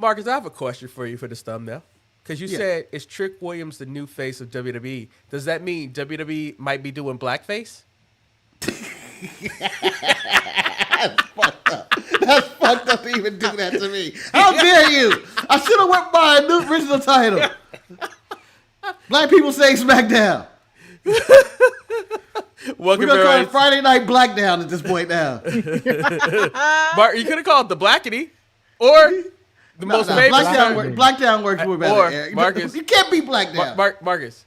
Marcus, I have a question for you for this thumbnail. Because you said, is Trick Williams the new face of WWE? Does that mean WWE might be doing blackface? That's fucked up. That's fucked up to even do that to me. How dare you? I should have went by a new original title. Black people say Smackdown. We're going to call it Friday Night Blackdown at this point now. Mark, you could have called it the Blackity. Or the most famous. Blackdown works way better. Or, Marcus. You can't be Blackdown. Marcus,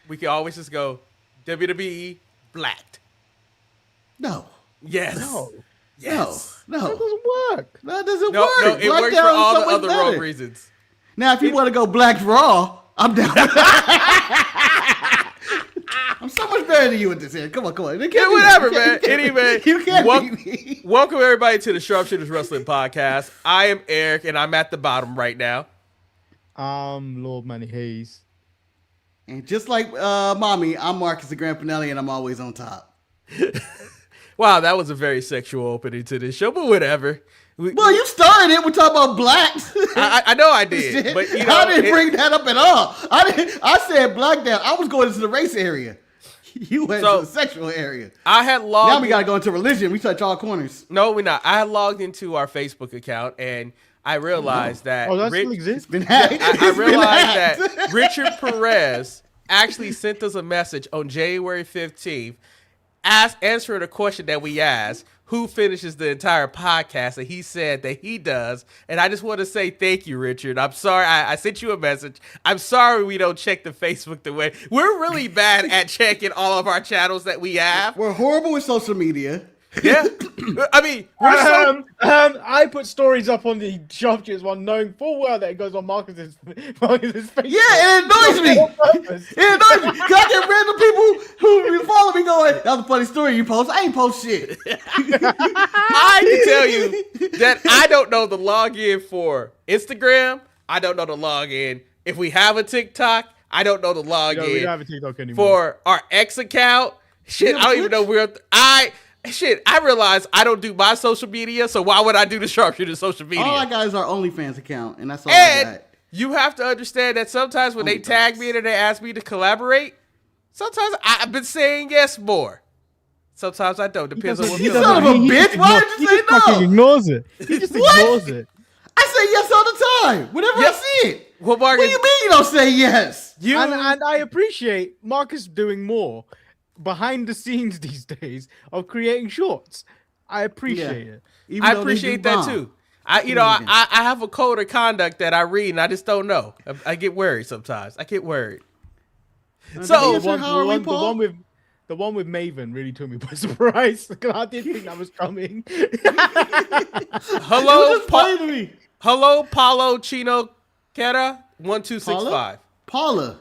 we can always just go WWE Blacked. No. Yes. No. Yes. No. That doesn't work. That doesn't no, work. No, it works for all the other wrong reasons. Now, if you want to go Black Raw, I'm down with that. I'm so much better than you with this here. Come on. Yeah, whatever, man. Anyway, you can't beat me. Welcome everybody to the Sharpshooters Wrestling Podcast. I am Eric, and I'm at the bottom right now. I'm Lord Manny Hayes. And just like Mommy, I'm Marcus the Grand Finale, and I'm always on top. Wow, that was a very sexual opening to this show, but whatever. Well, you started it. We're talking about blacks. I know I did, but you know, I didn't bring that up at all. I said Blackdown. I was going into the race area. You went to the sexual area. I had logged. Now we got to go into religion. We touch all corners. No, we're not. I had logged into our Facebook account, and I realized that. Oh, that still exists? Been hacked. I realized that Richard Perez actually sent us a message on January 15th, answering a question that we asked. Who finishes the entire podcast? And he said that he does. And I just want to say thank you, Richard. I'm sorry. I sent you a message. I'm sorry we don't check the Facebook the way. We're really bad at checking all of our channels that we have. We're horrible with social media. Yeah. I mean, I put stories up on the Sharpshooters one, knowing full well that it goes on Marcus's Facebook. Yeah, it annoys me. It annoys me. Cause I get random people who follow me going, that was a funny story you post. I ain't post shit. I can tell you that I don't know the login for Instagram. I don't know the login. If we have a TikTok, I don't know the login. No, we don't have a TikTok anymore. For our X account. Shit, I don't even know I realize I don't do my social media, so why would I do the Sharpshooter social media? All I got is our OnlyFans account, and that's all I got. You have to understand that sometimes when they tag me and they ask me to collaborate, sometimes I've been saying yes more. Sometimes I don't. Depends on what. You son of a bitch! Why did you say no? Fucking ignores it. He just ignores it. I say yes all the time. Whenever I see it. Well, what do you mean you don't say yes? And I appreciate Marcus doing more behind the scenes these days of creating shorts. I appreciate it. I appreciate that too. I have a code of conduct that I read and I just don't know. I get worried sometimes. I get worried. So the one with Maven really took me by surprise because I didn't think that was coming. Hello, Paulo Chino Quera 1265. Paula,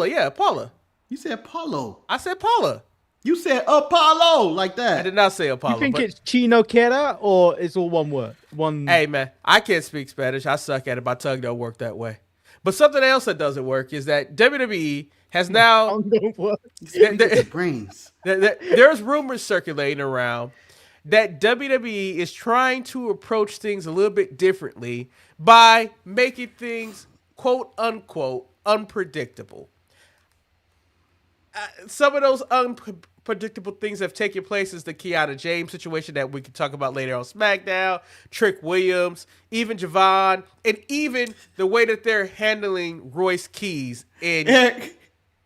yeah, Paula. You said Paulo. I said Paula. You said Apollo like that. I did not say Apollo. You think it's Chino Quera or it's all one word? Hey, man, I can't speak Spanish. I suck at it. My tongue don't work that way. But something else that doesn't work is that WWE has now... brains. There's rumors circulating around that WWE is trying to approach things a little bit differently by making things, quote unquote, unpredictable. Some of those unpredictable things have taken place as the Kianna James situation that we can talk about later on SmackDown, Trick Williams, even Javon, and even the way that they're handling Royce Keys in... Go ahead.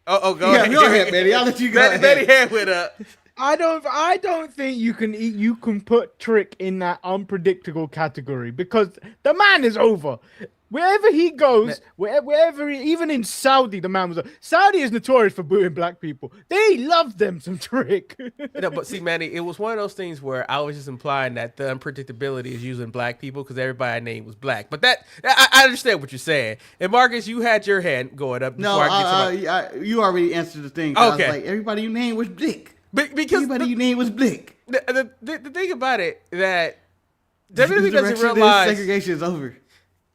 Go ahead, Manny. I'll let you go ahead. Manny hand went up. I don't think you can put Trick in that unpredictable category because the man is over. Wherever he goes, wherever even in Saudi, the man was over. Saudi is notorious for booing black people. They love them some Trick. No, but see, Manny, it was one of those things where I was just implying that the unpredictability is using black people because everybody I named was black. But I understand what you're saying. And Marcus, you had your hand going up. You already answered the thing. Okay. I was like, everybody you named was black. Because everybody you named was black. The thing about it that WWE doesn't realize segregation is over.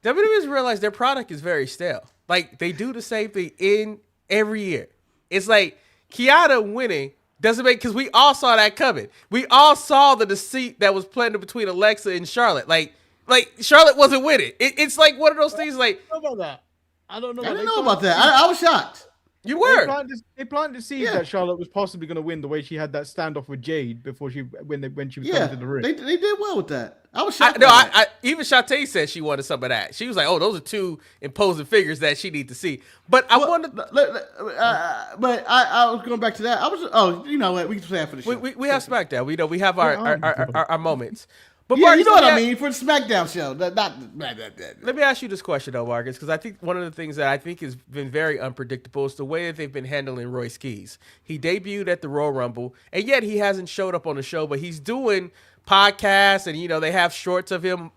WWE doesn't realize their product is very stale. Like, they do the same thing in every year. It's like Kianna winning doesn't make, because we all saw that coming. We all saw the deceit that was planted between Alexa and Charlotte. Like, Like Charlotte wasn't with it. It's like one of those things. Like I don't know about that. I don't know. I didn't know about that. I was shocked. you were. They planted the seed that Charlotte was possibly going to win the way she had that standoff with Jade before when she was coming to the ring. They did well with that. I was shocked. Even Shantae said she wanted some of that. She was like, "Oh, those are two imposing figures that she need to see." But I wanted. But I was going back to that. I was. Oh, you know what? We can say that for the show. We have SmackDown. We have our moments. But yeah, Marcus, you know what I mean for the SmackDown show. Let me ask you this question though, Marcus, because I think one of the things that I think has been very unpredictable is the way that they've been handling Royce Keys. He debuted at the Royal Rumble, and yet he hasn't showed up on the show, but he's doing podcasts, and they have shorts of him.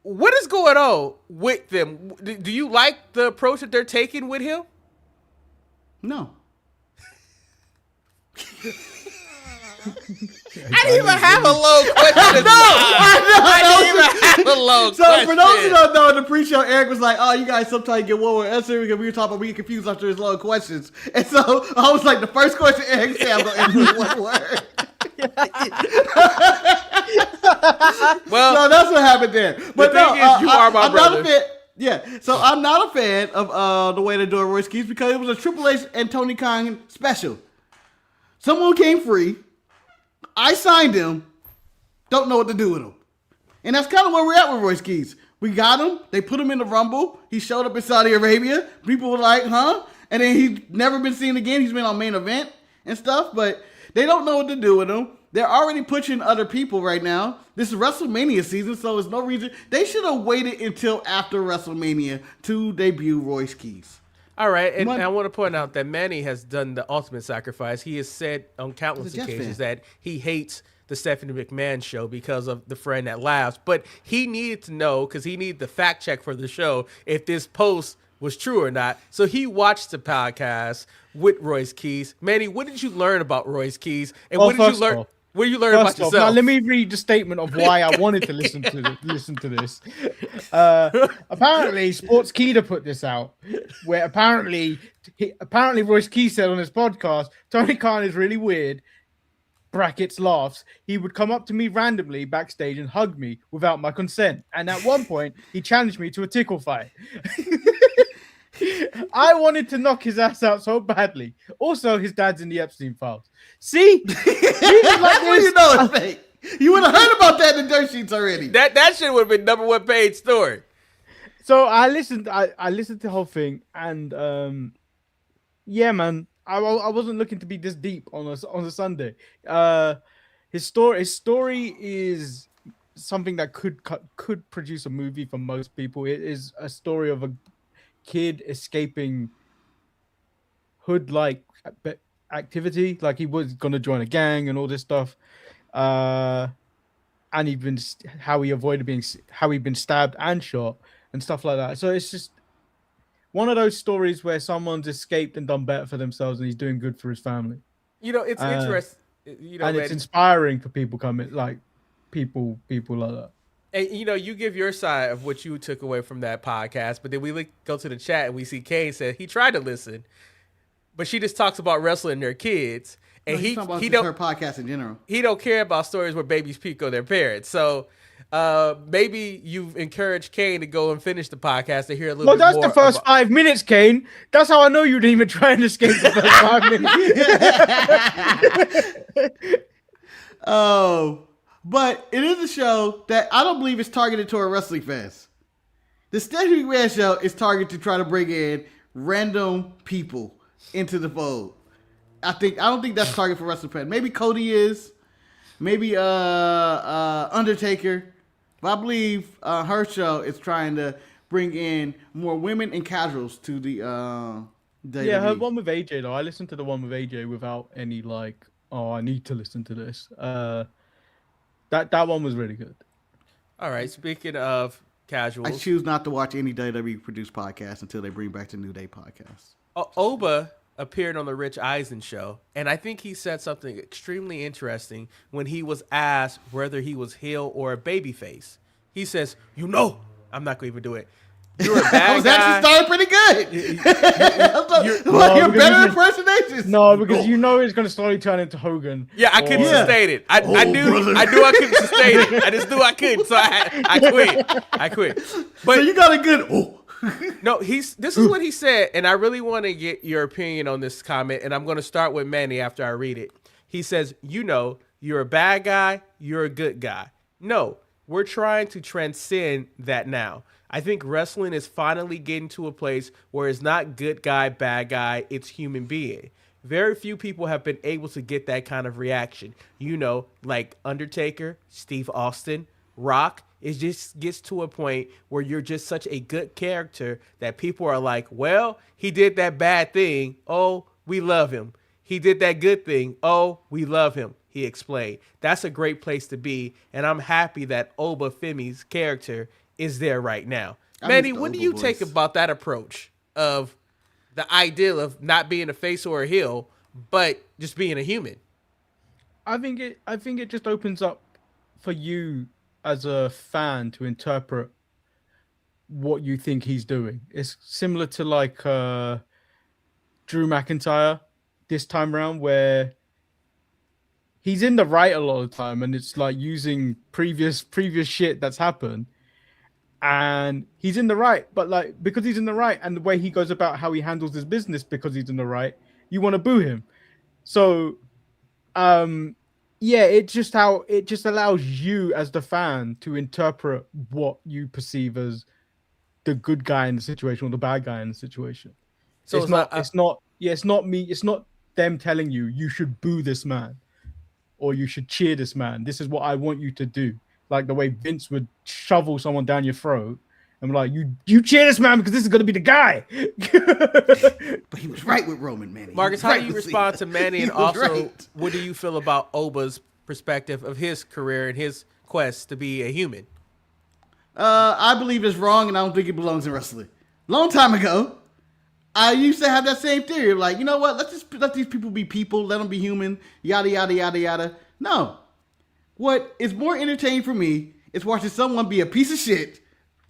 What is going on with them? Do you like the approach that they're taking with him? No. I didn't even have a low question. I didn't even have a low question. So for those who don't know, in the pre-show, Eric was like, "Oh, you guys sometimes get one word answer because we were talking about being confused after his long questions." And so I was like, "The first question Eric said, I'm gonna answer with one word." Well, so that's what happened there. But the thing is, you are my brother. Not a fan. Yeah, so I'm not a fan of the way they're doing Royce Keys because it was a Triple H and Tony Khan special. Someone came free. I signed him. Don't know what to do with him. And that's kind of where we're at with Royce Keys. We got him. They put him in the Rumble. He showed up in Saudi Arabia. People were like, huh? And then he's never been seen again. He's been on Main Event and stuff. But they don't know what to do with him. They're already pushing other people right now. This is WrestleMania season, so there's no reason. They should have waited until after WrestleMania to debut Royce Keys. All right, and I want to point out that Manny has done the ultimate sacrifice. He has said on countless occasions that he hates the Stephanie McMahon show because of the friend that laughs. But he needed to know, because he needed the fact check for the show, if this post was true or not. So he watched the podcast with Royce Keys. Manny, what did you learn about Royce Keys? And what did you learn? What did you learn about yourself? Now, let me read the statement of why I wanted to listen to this. Apparently, Sports Keeda put this out, where apparently Royce Keys said on his podcast, Tony Khan is really weird. Brackets laughs. He would come up to me randomly backstage and hug me without my consent. And at one point, he challenged me to a tickle fight. I wanted to knock his ass out so badly. Also, his dad's in the Epstein files. See? That's what you know it's fake. You would have heard about that in the dirt sheets already. That shit would have been number one page story. So I listened to the whole thing, and yeah, man, I wasn't looking to be this deep on a Sunday. His story is something that could produce a movie for most people. It is a story of a kid escaping hood-like activity, like he was gonna join a gang and all this stuff, and he'd been stabbed and shot and stuff like that. So it's just one of those stories where someone's escaped and done better for themselves, and he's doing good for his family. It's interesting. And it's inspiring for people people like that. And you give your side of what you took away from that podcast, but then we go to the chat and we see Kane said he tried to listen, but she just talks about wrestling their kids, and he don't her podcast in general. He don't care about stories where babies pico their parents. So maybe you've encouraged Kane to go and finish the podcast to hear a little bit more. Well, that's the first 5 minutes, Kane. That's how I know you didn't even try and escape the first 5 minutes. Oh. But it is a show that I don't believe is targeted toward wrestling fans. The Stephanie McMahon show is targeted to try to bring in random people into the fold. I don't think that's targeted for wrestling fans. Maybe Cody is. Maybe Undertaker. But I believe her show is trying to bring in more women and casuals to the WWE. Yeah, her one with AJ though. I listened to the one with AJ without any I need to listen to this. That one was really good. All right. Speaking of casuals, I choose not to watch any WWE produced podcasts until they bring back the New Day podcast. Oba appeared on the Rich Eisen show, and I think he said something extremely interesting when he was asked whether he was heel or a babyface. He says, I'm not going to even do it. you're a I bad was guy. actually starting pretty good. You're better impersonations. No, because you know it's going to slowly turn into Hogan. Yeah, I couldn't Yeah. sustain it. I knew brother. I couldn't sustain it. I just knew I couldn't, so I quit. But So you got a good. no, this is what he said, and I really want to get your opinion on this comment, and I'm going to start with Manny after I read it. He says, you're a bad guy, you're a good guy. No, we're trying to transcend that now. I think wrestling is finally getting to a place where it's not good guy, bad guy, it's human being. Very few people have been able to get that kind of reaction. Like Undertaker, Steve Austin, Rock. It just gets to a point where you're just such a good character that people are like, well, he did that bad thing. Oh, we love him. He did that good thing. Oh, we love him. He explained. That's a great place to be, and I'm happy that Oba Femi's character is there right now. Manny, what do you take about that approach of the ideal of not being a face or a heel, but just being a human? I think it just opens up for you as a fan to interpret what you think he's doing. It's similar to like Drew McIntyre this time around, where he's in the right a lot of the time, and it's like using previous shit that's happened. And he's in the right, but like because he's in the right and the way he goes about how he handles his business because he's in the right, you want to boo him. So, it just allows you as the fan to interpret what you perceive as the good guy in the situation or the bad guy in the situation. So it's not them telling you should boo this man or you should cheer this man. This is what I want you to do. Like the way Vince would shovel someone down your throat and be like, you cheer this man because this is going to be the guy. But he was right with Roman, man. Marcus, how do you respond to Manny? And also, what do you feel about Oba's perspective of his career and his quest to be a human? I believe it's wrong, and I don't think it belongs in wrestling. Long time ago, I used to have that same theory. Like, you know what? Let's just let these people be people. Let them be human. Yada, yada, yada, yada. No. What is more entertaining for me is watching someone be a piece of shit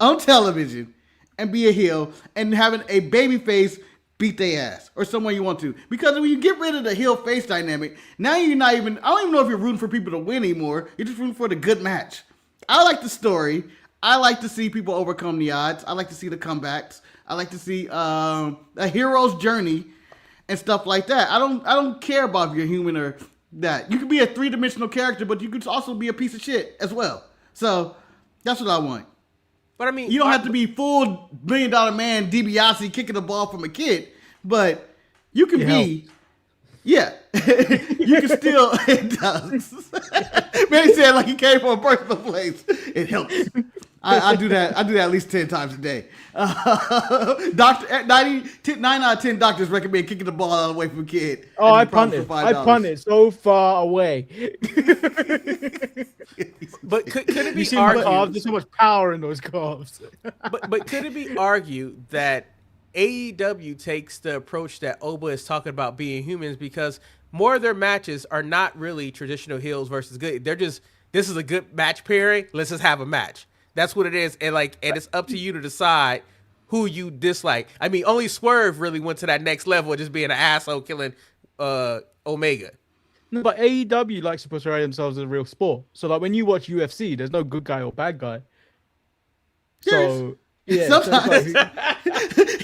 on television and be a heel and having a baby face beat their ass or someone you want to. Because when you get rid of the heel face dynamic, now you're not even, I don't even know if you're rooting for people to win anymore. You're just rooting for the good match. I like the story. I like to see people overcome the odds. I like to see the comebacks. I like to see a hero's journey and stuff like that. I don't care about if you're human or that. You can be a three-dimensional character, but you could also be a piece of shit as well. So that's what I want. But I mean, you don't have to be full $1 million man DiBiase kicking the ball from a kid, but you can be. Yeah, you can still. It does. Manny said like he came from a personal place. It helps. I do that. I do that at least 10 times a day. Doctor, 9 out of 10 doctors recommend kicking the ball out of the way from a kid. Oh, I punt it so far away. But could it be you see argued? Calves, there's so much power in those calves. but could it be argued that AEW takes the approach that Oba is talking about being humans, because more of their matches are not really traditional heels versus good. They're just, this is a good match pairing. Let's just have a match. That's what it is. And it's up to you to decide who you dislike. I mean, only Swerve really went to that next level of just being an asshole killing Omega. No, but AEW likes to portray themselves as a real sport. So like when you watch UFC, there's no good guy or bad guy. So yeah, sometimes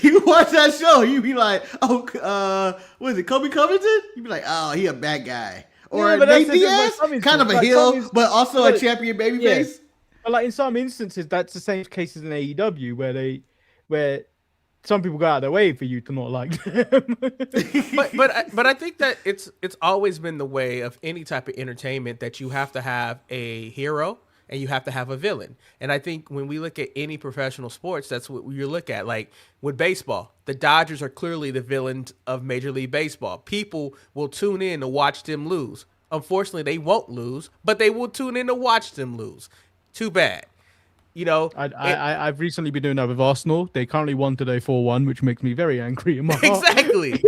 you watch that show, you be like, oh, what is it, Kobe Covington? You be like, oh, he a bad guy. Or Nate Diaz, kind of a heel, but also a champion babyface. But like in some instances, that's the same case as in AEW, where some people go out of their way for you to not like them. but I think that it's always been the way of any type of entertainment that you have to have a hero and you have to have a villain. And I think when we look at any professional sports, that's what you look at. Like with baseball, the Dodgers are clearly the villains of Major League Baseball. People will tune in to watch them lose. Unfortunately, they won't lose, but they will tune in to watch them lose. Too bad. You know, I've recently been doing that with Arsenal. They currently won today 4-1, which makes me very angry in my heart. Exactly.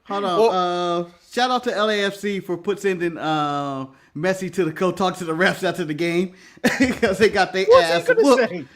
Hold on. Shout out to LAFC for sending Messi to go talk to the refs after the game because they got their ass whooped.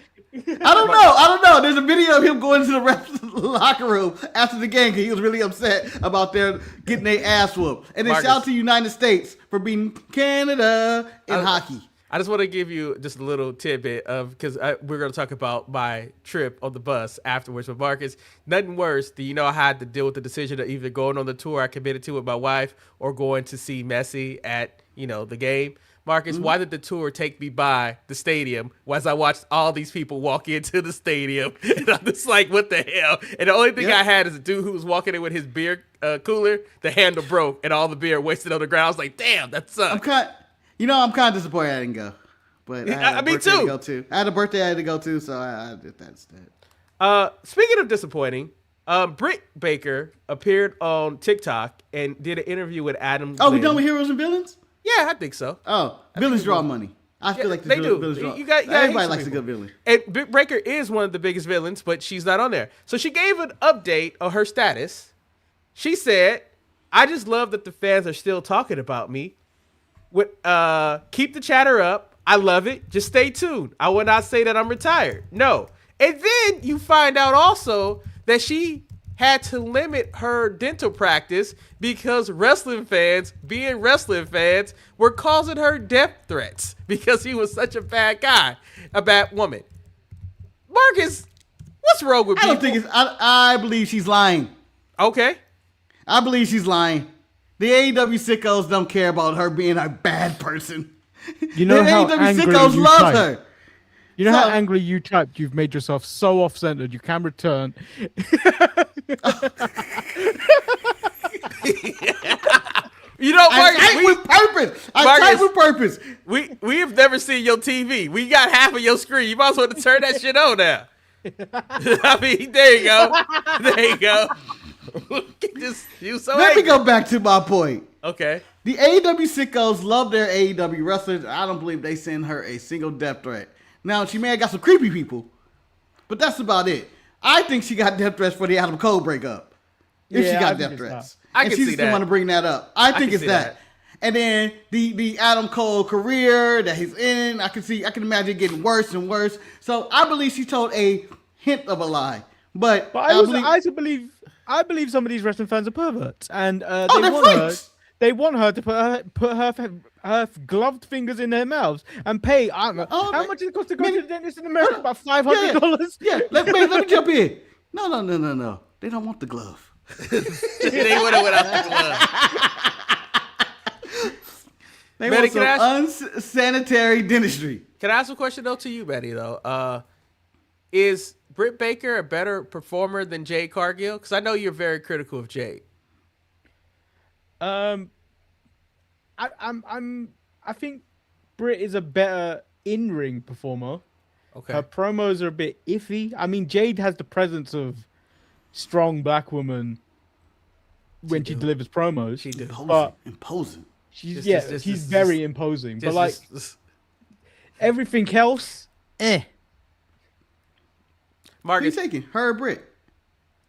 I don't know. There's a video of him going to the ref's locker room after the game because he was really upset about their getting their ass whooped. And then Marcus, shout out to the United States for beating Canada in hockey. I just want to give you just a little tidbit of, because we're going to talk about my trip on the bus afterwards. But Marcus, nothing worse than, I had to deal with the decision of either going on the tour I committed to with my wife or going to see Messi at, the game. Marcus, why did the tour take me by the stadium as I watched all these people walk into the stadium? And I'm just like, what the hell? And the only thing I had is a dude who was walking in with his beer cooler. The handle broke and all the beer wasted on the ground. I was like, damn, that sucks. I'm kind of disappointed I didn't go. But I me too. too. Go to. I had a birthday I had to go to, so I did that instead. Speaking of disappointing, Britt Baker appeared on TikTok and did an interview with Adam. Oh, we done with Heroes and Villains? Yeah, I think so. Oh, villains draw money. I feel like they do. Villains draw. Everybody likes a good villain. And Britt Baker is one of the biggest villains, but she's not on there. So she gave an update on her status. She said, "I just love that the fans are still talking about me. Keep the chatter up. I love it. Just stay tuned. I will not say that I'm retired. No." And then you find out also that she had to limit her dental practice because wrestling fans, were causing her death threats because he was such a bad guy, a bad woman. Marcus, what's wrong with people? I believe she's lying. Okay. I believe she's lying. The AEW sickos don't care about her being a bad person. You know the how AEW angry sickos you love typed. her. You know how angry you typed? You've made yourself so off-centered. You can return. Marcus, I type with purpose. I type with purpose. We have never seen your TV. We got half of your screen. You might as well turn that shit on now. I mean, there you go. There you go. Let me go back to my point. Okay. The AEW sickos love their AEW wrestlers. I don't believe they send her a single death threat. Now, she may have got some creepy people, but that's about it. I think she got death threats for the Adam Cole breakup. If she got death threats. I can see that. She just want to bring that up. I think it's that. And then the Adam Cole career that he's in, I can imagine it getting worse and worse. So I believe she told a hint of a lie. But I believe some of these wrestling fans are perverts, and they want her to put her gloved fingers in their mouths and pay. I don't know how much does it cost to go to the dentist in America? About $500. Yeah. Let me jump in. No. They don't want the glove. They would have without the glove. They want some unsanitary dentistry. Can I ask a question though to you, Betty? Though, is Britt Baker a better performer than Jade Cargill? Because I know you're very critical of Jade. I think Britt is a better in-ring performer. Okay. Her promos are a bit iffy. I mean, Jade has the presence of strong black woman when she delivers promos. She does. Imposing. She's very imposing. But like everything else, Marcus, who you taking? Her or Britt?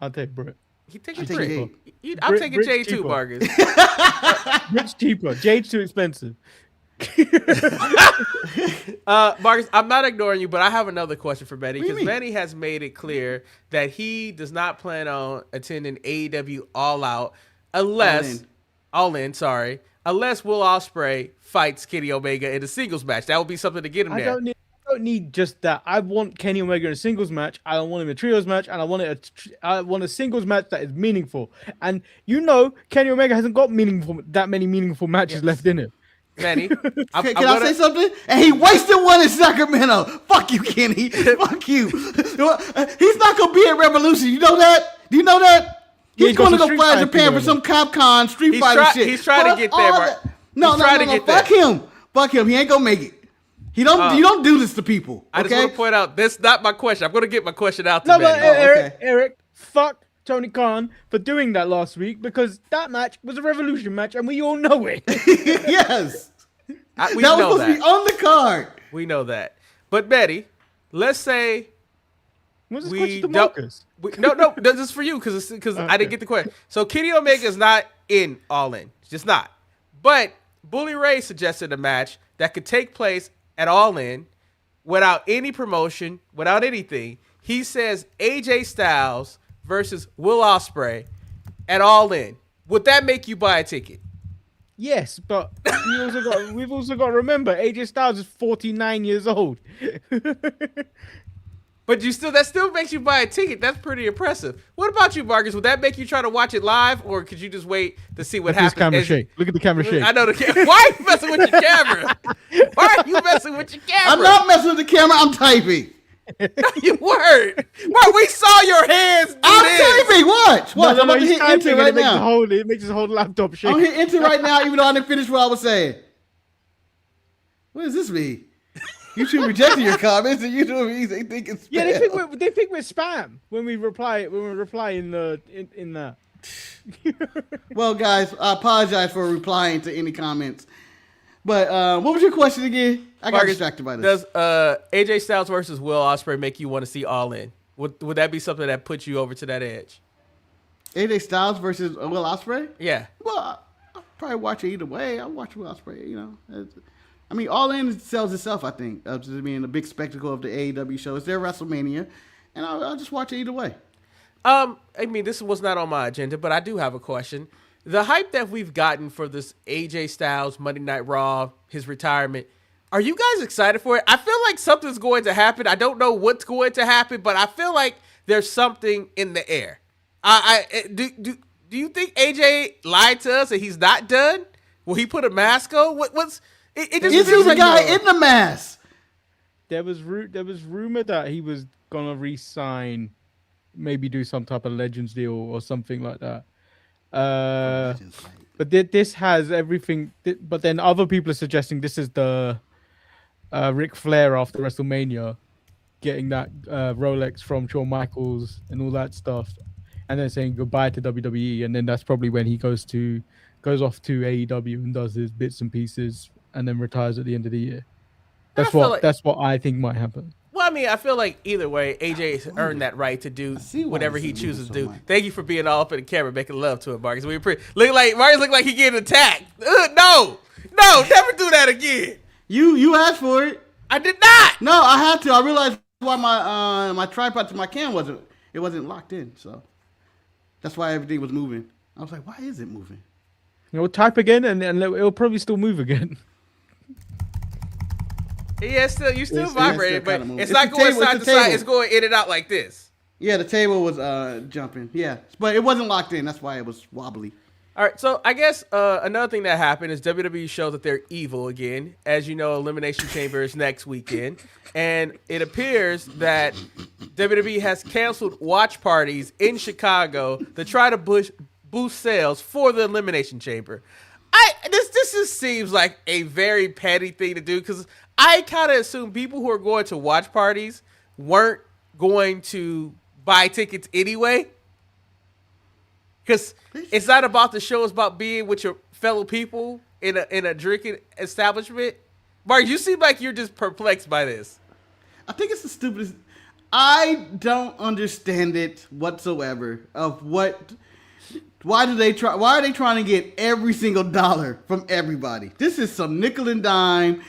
I'll take Britt. He taking Jade. I'm taking Jade too, Marcus. Britt's cheaper. Jade's too expensive. Marcus, I'm not ignoring you, but I have another question for Manny because Manny has made it clear that he does not plan on attending AEW All in, unless Will Ospreay fights Kenny Omega in a singles match. That would be something to get him there. I don't need just that. I want Kenny Omega in a singles match. I don't want him in a trios match, and I want a singles match that is meaningful. And Kenny Omega hasn't got that many meaningful matches left in it. Manny, can I say something? And he wasted one in Sacramento. Fuck you, Kenny. Fuck you. He's not gonna be at Revolution. You know that? Do you know that? He's going to go fly to Japan for some Capcom Street Fighter shit. He's trying to get there, Mark. No. Fuck him. He ain't gonna make it. You don't do this to people. Okay? I just want to point out that's not my question. I'm going to get my question out to Manny. Manny. Eric, fuck Tony Khan for doing that last week because that match was a Revolution match and we all know it. Yes. That was supposed to be on the card. We know that. But Betty, let's say What's this question to Marcus? No, this is for you because I didn't get the question. So Kenny Omega is not in All In. It's just not. But Bully Ray suggested a match that could take place at All In without any promotion, without anything. He says AJ Styles versus Will Ospreay at All In. Would that make you buy a ticket? Yes, but we've also got to remember AJ Styles is 49 years old. But that still makes you buy a ticket. That's pretty impressive. What about you, Marcus? Would that make you try to watch it live, or could you just wait to see what happens? Look at the camera shake. I know the camera. Why are you messing with your camera? Why are you messing with your camera? I'm not messing with the camera. I'm typing. You weren't. Why? We saw your hands do I'm typing. Watch. No, I'm about to hit enter right now. It makes his whole laptop shake. I'm hitting enter right now, even though I didn't finish what I was saying. What does this mean? YouTube rejecting your comments, and YouTube they think it's spam. Yeah, they think we're spam when we reply in the. Well, guys, I apologize for replying to any comments. But what was your question again? I got distracted by this. Does AJ Styles versus Will Ospreay make you want to see All In? Would that be something that puts you over to that edge? AJ Styles versus Will Ospreay? Yeah. Well, I'll probably watch it either way. I'll watch Will Ospreay, I mean, All In sells itself, I think, to being a big spectacle of the AEW show. It's their WrestleMania, and I'll just watch it either way. I mean, this was not on my agenda, but I do have a question. The hype that we've gotten for this AJ Styles Monday Night Raw, his retirement, are you guys excited for it? I feel like something's going to happen. I don't know what's going to happen, but I feel like there's something in the air. Do you think AJ lied to us and he's not done? Will he put a mask on? It just Is he the guy in the mask? There was rumor that he was gonna re-sign, maybe do some type of Legends deal or something like that. But this has everything. But then other people are suggesting this is the Ric Flair after WrestleMania, getting that Rolex from Shawn Michaels and all that stuff, and then saying goodbye to WWE, and then that's probably when he goes off to AEW and does his bits and pieces, and then retires at the end of the year. That's what I think might happen. Well, I mean, I feel like either way, AJ's earned that right to do whatever he chooses to do. Thank you for being all up in the camera, making love to him, Marcus. Marcus look like he getting attacked. No, never do that again. You asked for it. I did not. No, I had to. I realized why my tripod to my cam wasn't locked in, so that's why everything was moving. I was like, why is it moving? You'll type again, and it'll probably still move again. Yeah, you still vibrating, but it's not going side to side. It's going in and out like this. Yeah, the table was jumping. Yeah, but it wasn't locked in. That's why it was wobbly. All right, so I guess another thing that happened is WWE shows that they're evil again. As you know, Elimination Chamber is next weekend, and it appears that WWE has canceled watch parties in Chicago to try to boost sales for the Elimination Chamber. This just seems like a very petty thing to do, because I kind of assume people who are going to watch parties weren't going to buy tickets anyway. Because it's not about the show; it's about being with your fellow people in a drinking establishment. Mark, you seem like you're just perplexed by this. I think it's the stupidest. I don't understand it whatsoever. Why are they trying to get every single dollar from everybody? This is some nickel and dime.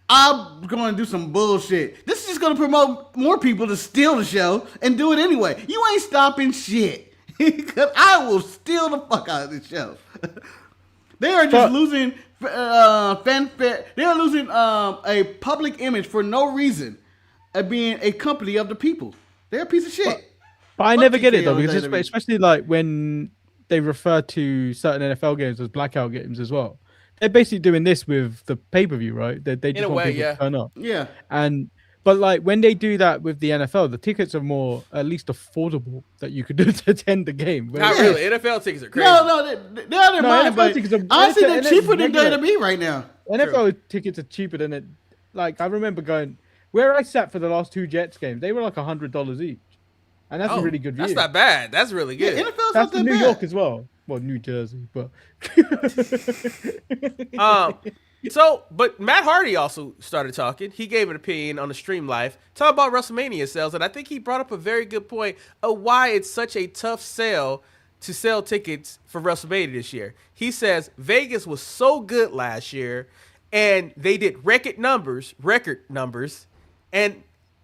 I'm going to do some bullshit. This is just going to promote more people to steal the show and do it anyway. You ain't stopping shit. Because I will steal the fuck out of this show. They are just losing fanfare. They are losing a public image for no reason of being a company of the people. They're a piece of shit. But I never get it though, because especially like when they refer to certain NFL games as blackout games as well. They're basically doing this with the pay-per-view, right? They just want people to turn up. Yeah. But like when they do that with the NFL, the tickets are more at least affordable that you could do to attend the game. Not really. NFL tickets are crazy. No, they're out of mind. But honestly, they're cheaper than WWE right now. NFL tickets are cheaper than it. Like I remember going where I sat for the last two Jets games. They were like $100 each, and that's a really good view. That's not bad. That's really good. Yeah, NFL's that's not that New bad. York as well. Well, New Jersey, but but Matt Hardy also started talking. He gave an opinion on the Stream Live, talking about WrestleMania sales, and I think he brought up a very good point of why it's such a tough sell to sell tickets for WrestleMania this year. He says Vegas was so good last year, and they did record numbers, and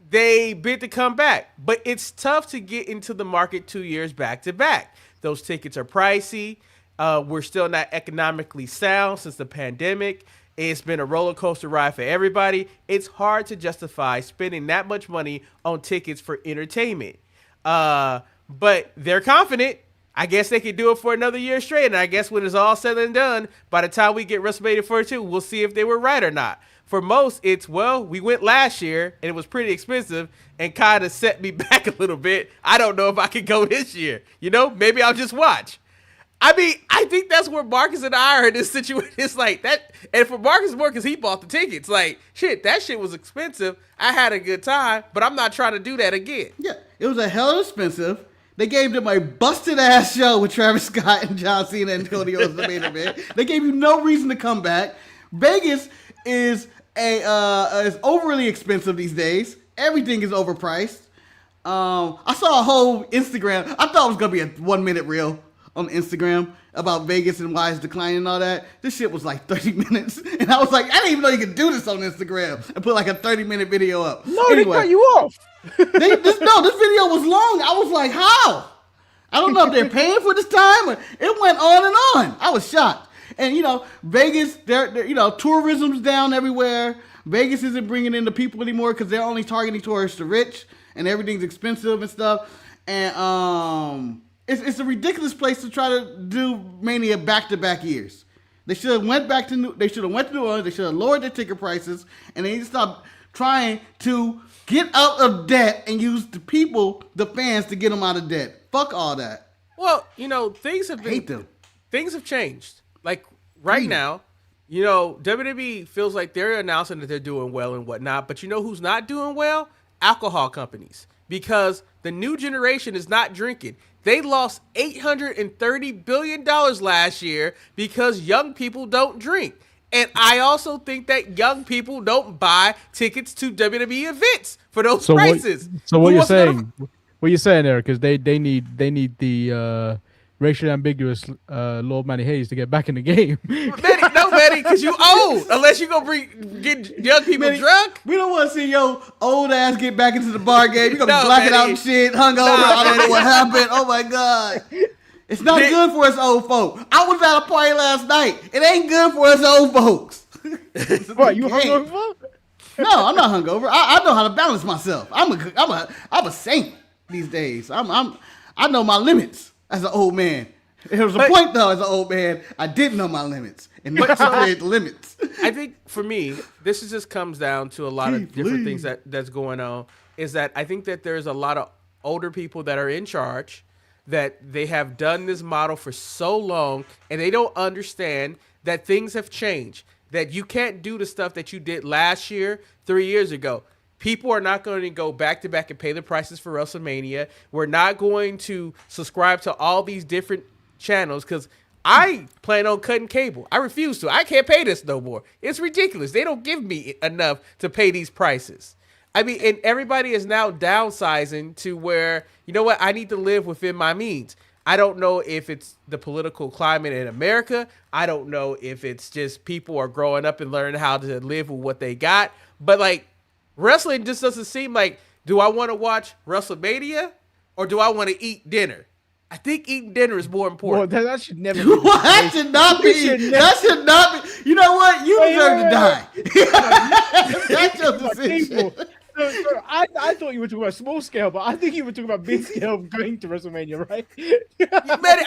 they bid to come back. But it's tough to get into the market 2 years back to back. Those tickets are pricey. We're still not economically sound since the pandemic. It's been a roller coaster ride for everybody. It's hard to justify spending that much money on tickets for entertainment. But they're confident. I guess they could do it for another year straight. And I guess when it's all said and done, by the time we get WrestleMania 42, we'll see if they were right or not. For most, it's, well, we went last year and it was pretty expensive and kind of set me back a little bit. I don't know if I could go this year. Maybe I'll just watch. I mean, I think that's where Marcus and I are in this situation. It's like that. And for Marcus more because he bought the tickets. Like, shit, that shit was expensive. I had a good time, but I'm not trying to do that again. Yeah, it was a hell of expensive. They gave them a busted-ass show with Travis Scott and John Cena and Cody as the main event. They gave you no reason to come back. Vegas is is overly expensive these days. Everything is overpriced. I saw a whole Instagram. I thought it was going to be a 1-minute reel on Instagram about Vegas and why it's declining and all that. This shit was like 30 minutes. And I was like, I didn't even know you could do this on Instagram and put like a 30-minute video up. No, anyway, they cut you off. This video was long. I was like, how? I don't know if they're paying for this time. Or it went on and on. I was shocked. And, Vegas, tourism's down everywhere. Vegas isn't bringing in the people anymore because they're only targeting towards the rich and everything's expensive and stuff. And it's a ridiculous place to try to do Mania back-to-back years. They should have went to New Orleans. They should have lowered their ticket prices, and they need to stop trying to get out of debt and use the fans, to get them out of debt. Fuck all that. Well, things have changed. Like right now, WWE feels like they're announcing that they're doing well and whatnot, but who's not doing well? Alcohol companies, because the new generation is not drinking. They lost $830 billion last year because young people don't drink. And I also think that young people don't buy tickets to WWE events for those prices. What you're saying there, because they need the racially ambiguous Lord Manny Hayes to get back in the game. Manny, because you old. Unless you gonna get young people drunk. We don't want to see your old ass get back into the bar game. You're gonna be blacking out and shit, hungover. I don't know what happened. Oh my god. It's not good for us old folk. I was at a party last night. It ain't good for us old folks. What, you hungover? No, I'm not hungover. I know how to balance myself. I'm a saint these days. I know my limits as an old man. There was a point though, as an old man, I didn't know my limits and create limits. I think for me, this just comes down to a lot of different things that's going on. Is that I think that there's a lot of older people that are in charge, that they have done this model for so long and they don't understand that things have changed, that you can't do the stuff that you did last year, 3 years ago. People are not going to go back to back and pay the prices for WrestleMania. We're not going to subscribe to all these different channels because I plan on cutting cable. I refuse to. I can't pay this no more. It's ridiculous. They don't give me enough to pay these prices. I mean, and everybody is now downsizing to where, I need to live within my means. I don't know if it's the political climate in America. I don't know if it's just people are growing up and learning how to live with what they got. But wrestling just doesn't seem like, do I want to watch WrestleMania or do I want to eat dinner? I think eating dinner is more important. Well, that should never be. That should not be. That should not be. You know what? You deserve to die. That's your decision. I thought you were talking about small scale, but I think you were talking about big scale going to WrestleMania, right? Man,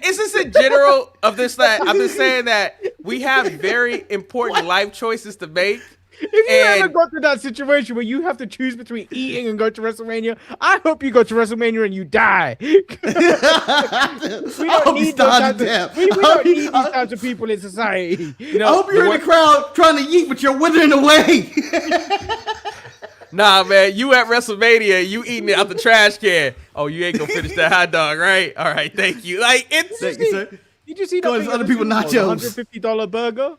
is this in general of this that I'm just saying that we have very important life choices to make. If you ever got to that situation where you have to choose between eating and go to WrestleMania, I hope you go to WrestleMania and you die. We don't need these types of people in society. I hope you're in the crowd trying to eat, but you're withering away. Nah, man, you at WrestleMania, you eating it out the trash can. Oh, you ain't gonna finish that hot dog, right? All right, thank you. Did you see that? Other people nachos. $150 burger.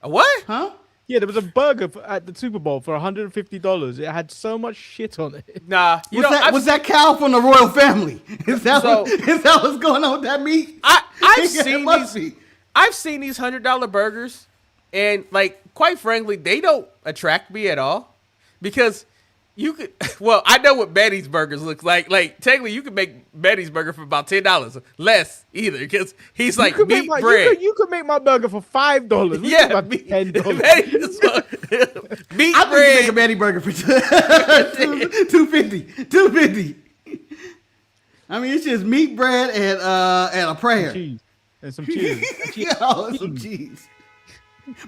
A what? Huh? Yeah, there was a burger at the Super Bowl for $150. It had so much shit on it. Nah, was that cow from the royal family? Is that what's going on with that meat? I've seen these $100 burgers, and quite frankly, they don't attract me at all. because you could. Well, I know what Manny's burgers looks like. Like technically, you could make Manny's burger for about $10 less either, because he's like meat bread. You could make my burger for $5. Yeah, $10. Meat I think bread. you make a Manny burger for $2.50. I mean, it's just meat bread and a prayer. And some cheese. Some cheese.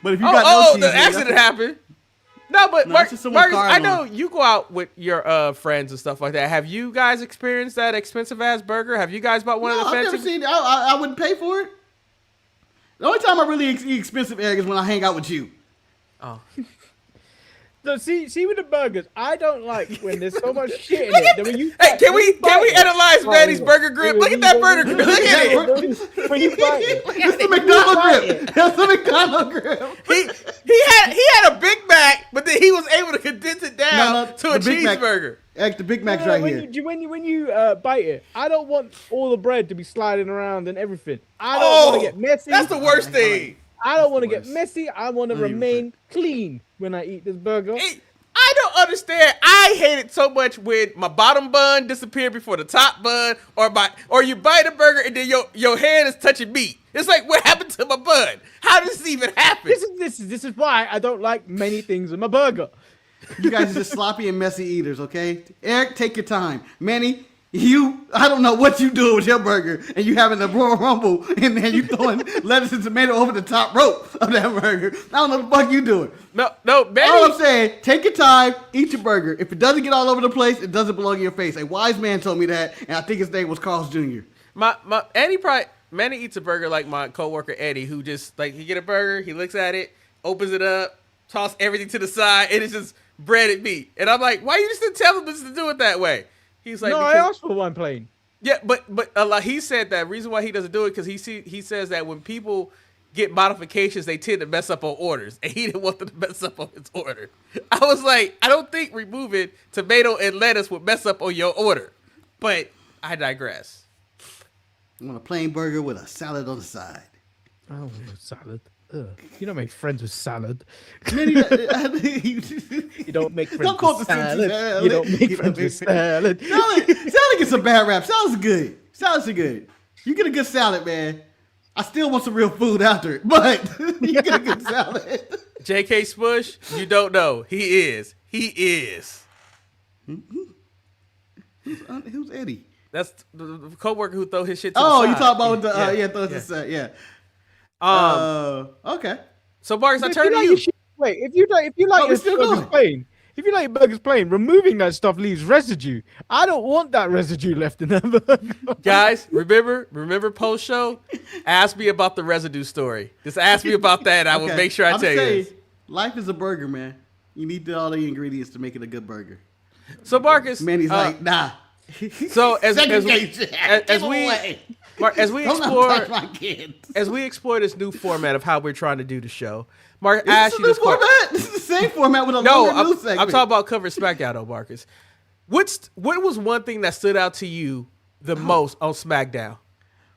But if you got no cheese, the accident happened. No, but Marcus, I know you go out with your friends and stuff like that. Have you guys experienced that expensive ass burger? Have you guys bought one of the fancy? I've never seen it. I wouldn't pay for it. The only time I really eat expensive egg is when I hang out with you. Oh. So see with the burgers, I don't like when there's so much shit in it. When you, hey, can we analyze Manny's burger grip? Look at that burger grip. Look at it. When you bite it, It's the McDonald's grip. That's the McDonald's grip. He had a Big Mac, but then he was able to condense it down to a cheeseburger. The Big Mac's right here. When you bite it, I don't want all the bread to be sliding around and everything. I don't want to get messy. That's the worst thing. I don't want to get messy. I want to remain clean when I eat this burger. I don't understand. I hate it so much when my bottom bun disappeared before the top bun, or you bite a burger and then your hand is touching meat. It's like, what happened to my bun? How does this even happen? This is why I don't like many things in my burger. You guys are just sloppy and messy eaters, okay? Eric, take your time. Manny, I don't know what you doing with your burger, and you having the Royal Rumble, and then you throwing lettuce and tomato over the top rope of that burger. I don't know what the fuck you doing. No, Manny. All I'm saying, take your time, eat your burger. If it doesn't get all over the place, it doesn't belong in your face. A wise man told me that, and I think his name was Carl's Jr. Manny eats a burger like my coworker Eddie, who just like he get a burger, he looks at it, opens it up, toss everything to the side, and it's just breaded meat. And I'm like, why you just didn't tell him to do it that way? He's like, no, I asked for one plain. Yeah, but he said that reason why he doesn't do it because he says that when people get modifications, they tend to mess up on orders, and he didn't want them to mess up on his order. I was like, I don't think removing tomato and lettuce would mess up on your order, but I digress. I want a plain burger with a salad on the side. I don't want salad. Ugh. You don't make friends with salad. You don't make friends don't call with the salad. You don't make friends with salad. Salad gets a bad rap. Salad's good. Salads are good. You get a good salad, man. I still want some real food after it, but you get a good salad. J.K. Smush, you don't know. He is. Who's Eddie? That's the coworker who throw his shit to the the side. You talk about okay. So Marcus, I turn to you. Wait, if you like your burgers plain, if you like your burgers plain, removing that stuff leaves residue. I don't want that residue left in that burger. Guys, remember post show? Ask me about the residue story. Just ask me about that. I will make sure I tell you this. Life is a burger, man. You need all the ingredients to make it a good burger. So Marcus, Manny's like, nah. So as we explore this new format of how we're trying to do the show, Mark, I asked you this format. This is the same format with a longer news segment. I'm talking about covering Smackdown, though, Marcus. What was one thing that stood out to you the most on Smackdown?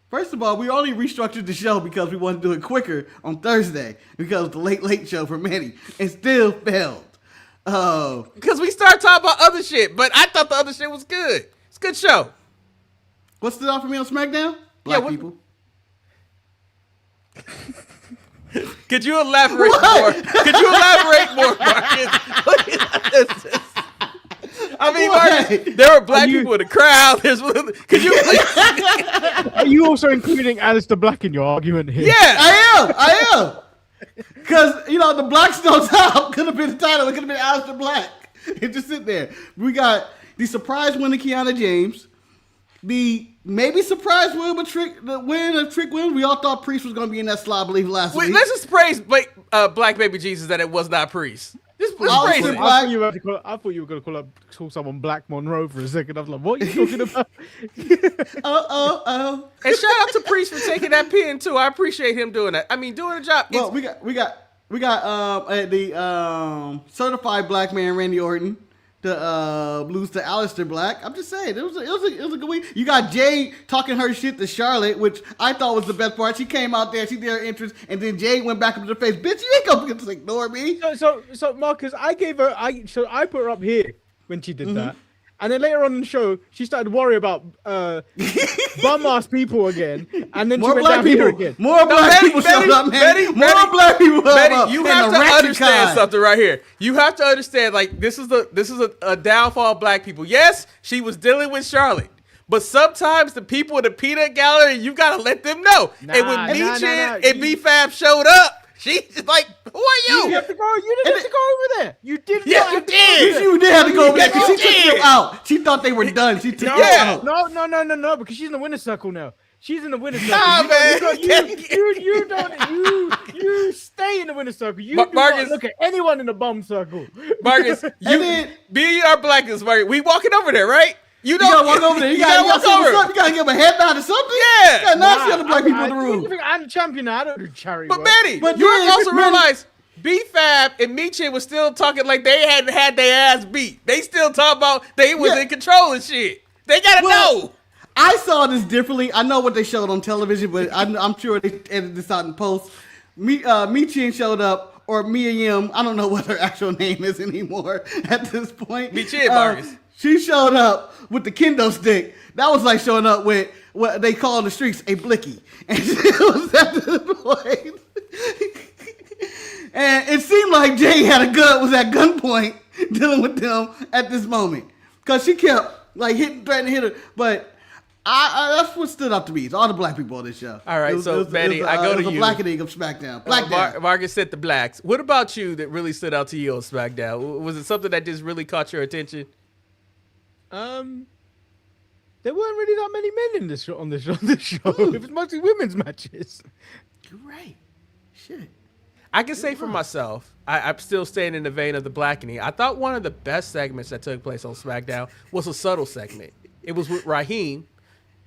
First of all, we only restructured the show because we wanted to do it quicker on Thursday because of the late show for Manny, and still failed. Because we started talking about other shit, but I thought the other shit was good. It's a good show. What stood out for me on Smackdown? Black people. Could you elaborate more? Marcus? I mean, Marcus, there were black people in the crowd. Could you? Are you also including Aleister Black in your argument here? Yeah, I am. Because, the blacks on top could have been the title. It could have been Aleister Black. It just sit there. We got the surprise win of Kianna James. The maybe surprise win of Trick win. We all thought Priest was going to be in that slot, I believe, last week. Let's just praise Black Baby Jesus that it was not Priest. Just praise it. I thought you were going to call someone Black Monroe for a second. I was like, what are you talking about? And shout out to Priest for taking that pin too. I appreciate him doing that. I mean, doing the job. Well, we got the certified black man Randy Orton to lose to Aleister Black. I'm just saying, it was a good week. You got Jay talking her shit to Charlotte, which I thought was the best part. She came out there, she did her entrance, and then Jay went back up to the face. Bitch, you ain't gonna just ignore me. So Marcus, I put her up here when she did that. And then later on in the show, she started to worry about bum-ass people again. And then More she went black down people. here again. More black people showed up, man. More black people showed up. You have to understand something right here. You have to understand, like, this is a downfall of black people. Yes, she was dealing with Charlotte. But sometimes the people in the peanut gallery, you got to let them know. And when Michin and B-Fab showed up, she's like, who are you? You didn't have to go over there. You did. Yes, you did. You did have to go over there because she took did. them out. She thought they were done. She took them out. No, because she's in the winner's circle now. She's in the winner's circle. Nah, man. You stay in the winner's circle. You do Marcus, not look at anyone in the bum circle. Marcus, being our blackness, Marcus, we walking over there, right? You gotta walk over there. You gotta walk over. You gotta give a head nod or something. Yeah. You gotta not see other black people in the room. I'm the champion now. I don't do charity But work. Manny, you also realize B-Fab and Michin was still talking like they hadn't had their ass beat. They still talk about they was in control and shit. They gotta know. I saw this differently. I know what they showed on television, but I'm sure they edited this out in post. Michin showed up, or Mia Yim. I don't know what her actual name is anymore at this point. Michin, Marcus. She showed up with the kendo stick. That was like showing up with what they call in the streets a blicky. And it was at this point. And it seemed like Jay was at gunpoint dealing with them at this moment. Because she kept like threatening to hit her. But that's what stood out to me. It's all the black people on this show. All right, Manny, I go to you. It was a blackening of SmackDown. Marcus said the blacks. What about you that really stood out to you on SmackDown? Was it something that just really caught your attention? There weren't really that many men in this show. On this show, it was mostly women's matches. You're right. Shit. I can say for myself, I'm still staying in the vein of the blackening. I thought one of the best segments that took place on SmackDown was a subtle segment. It was with Raheem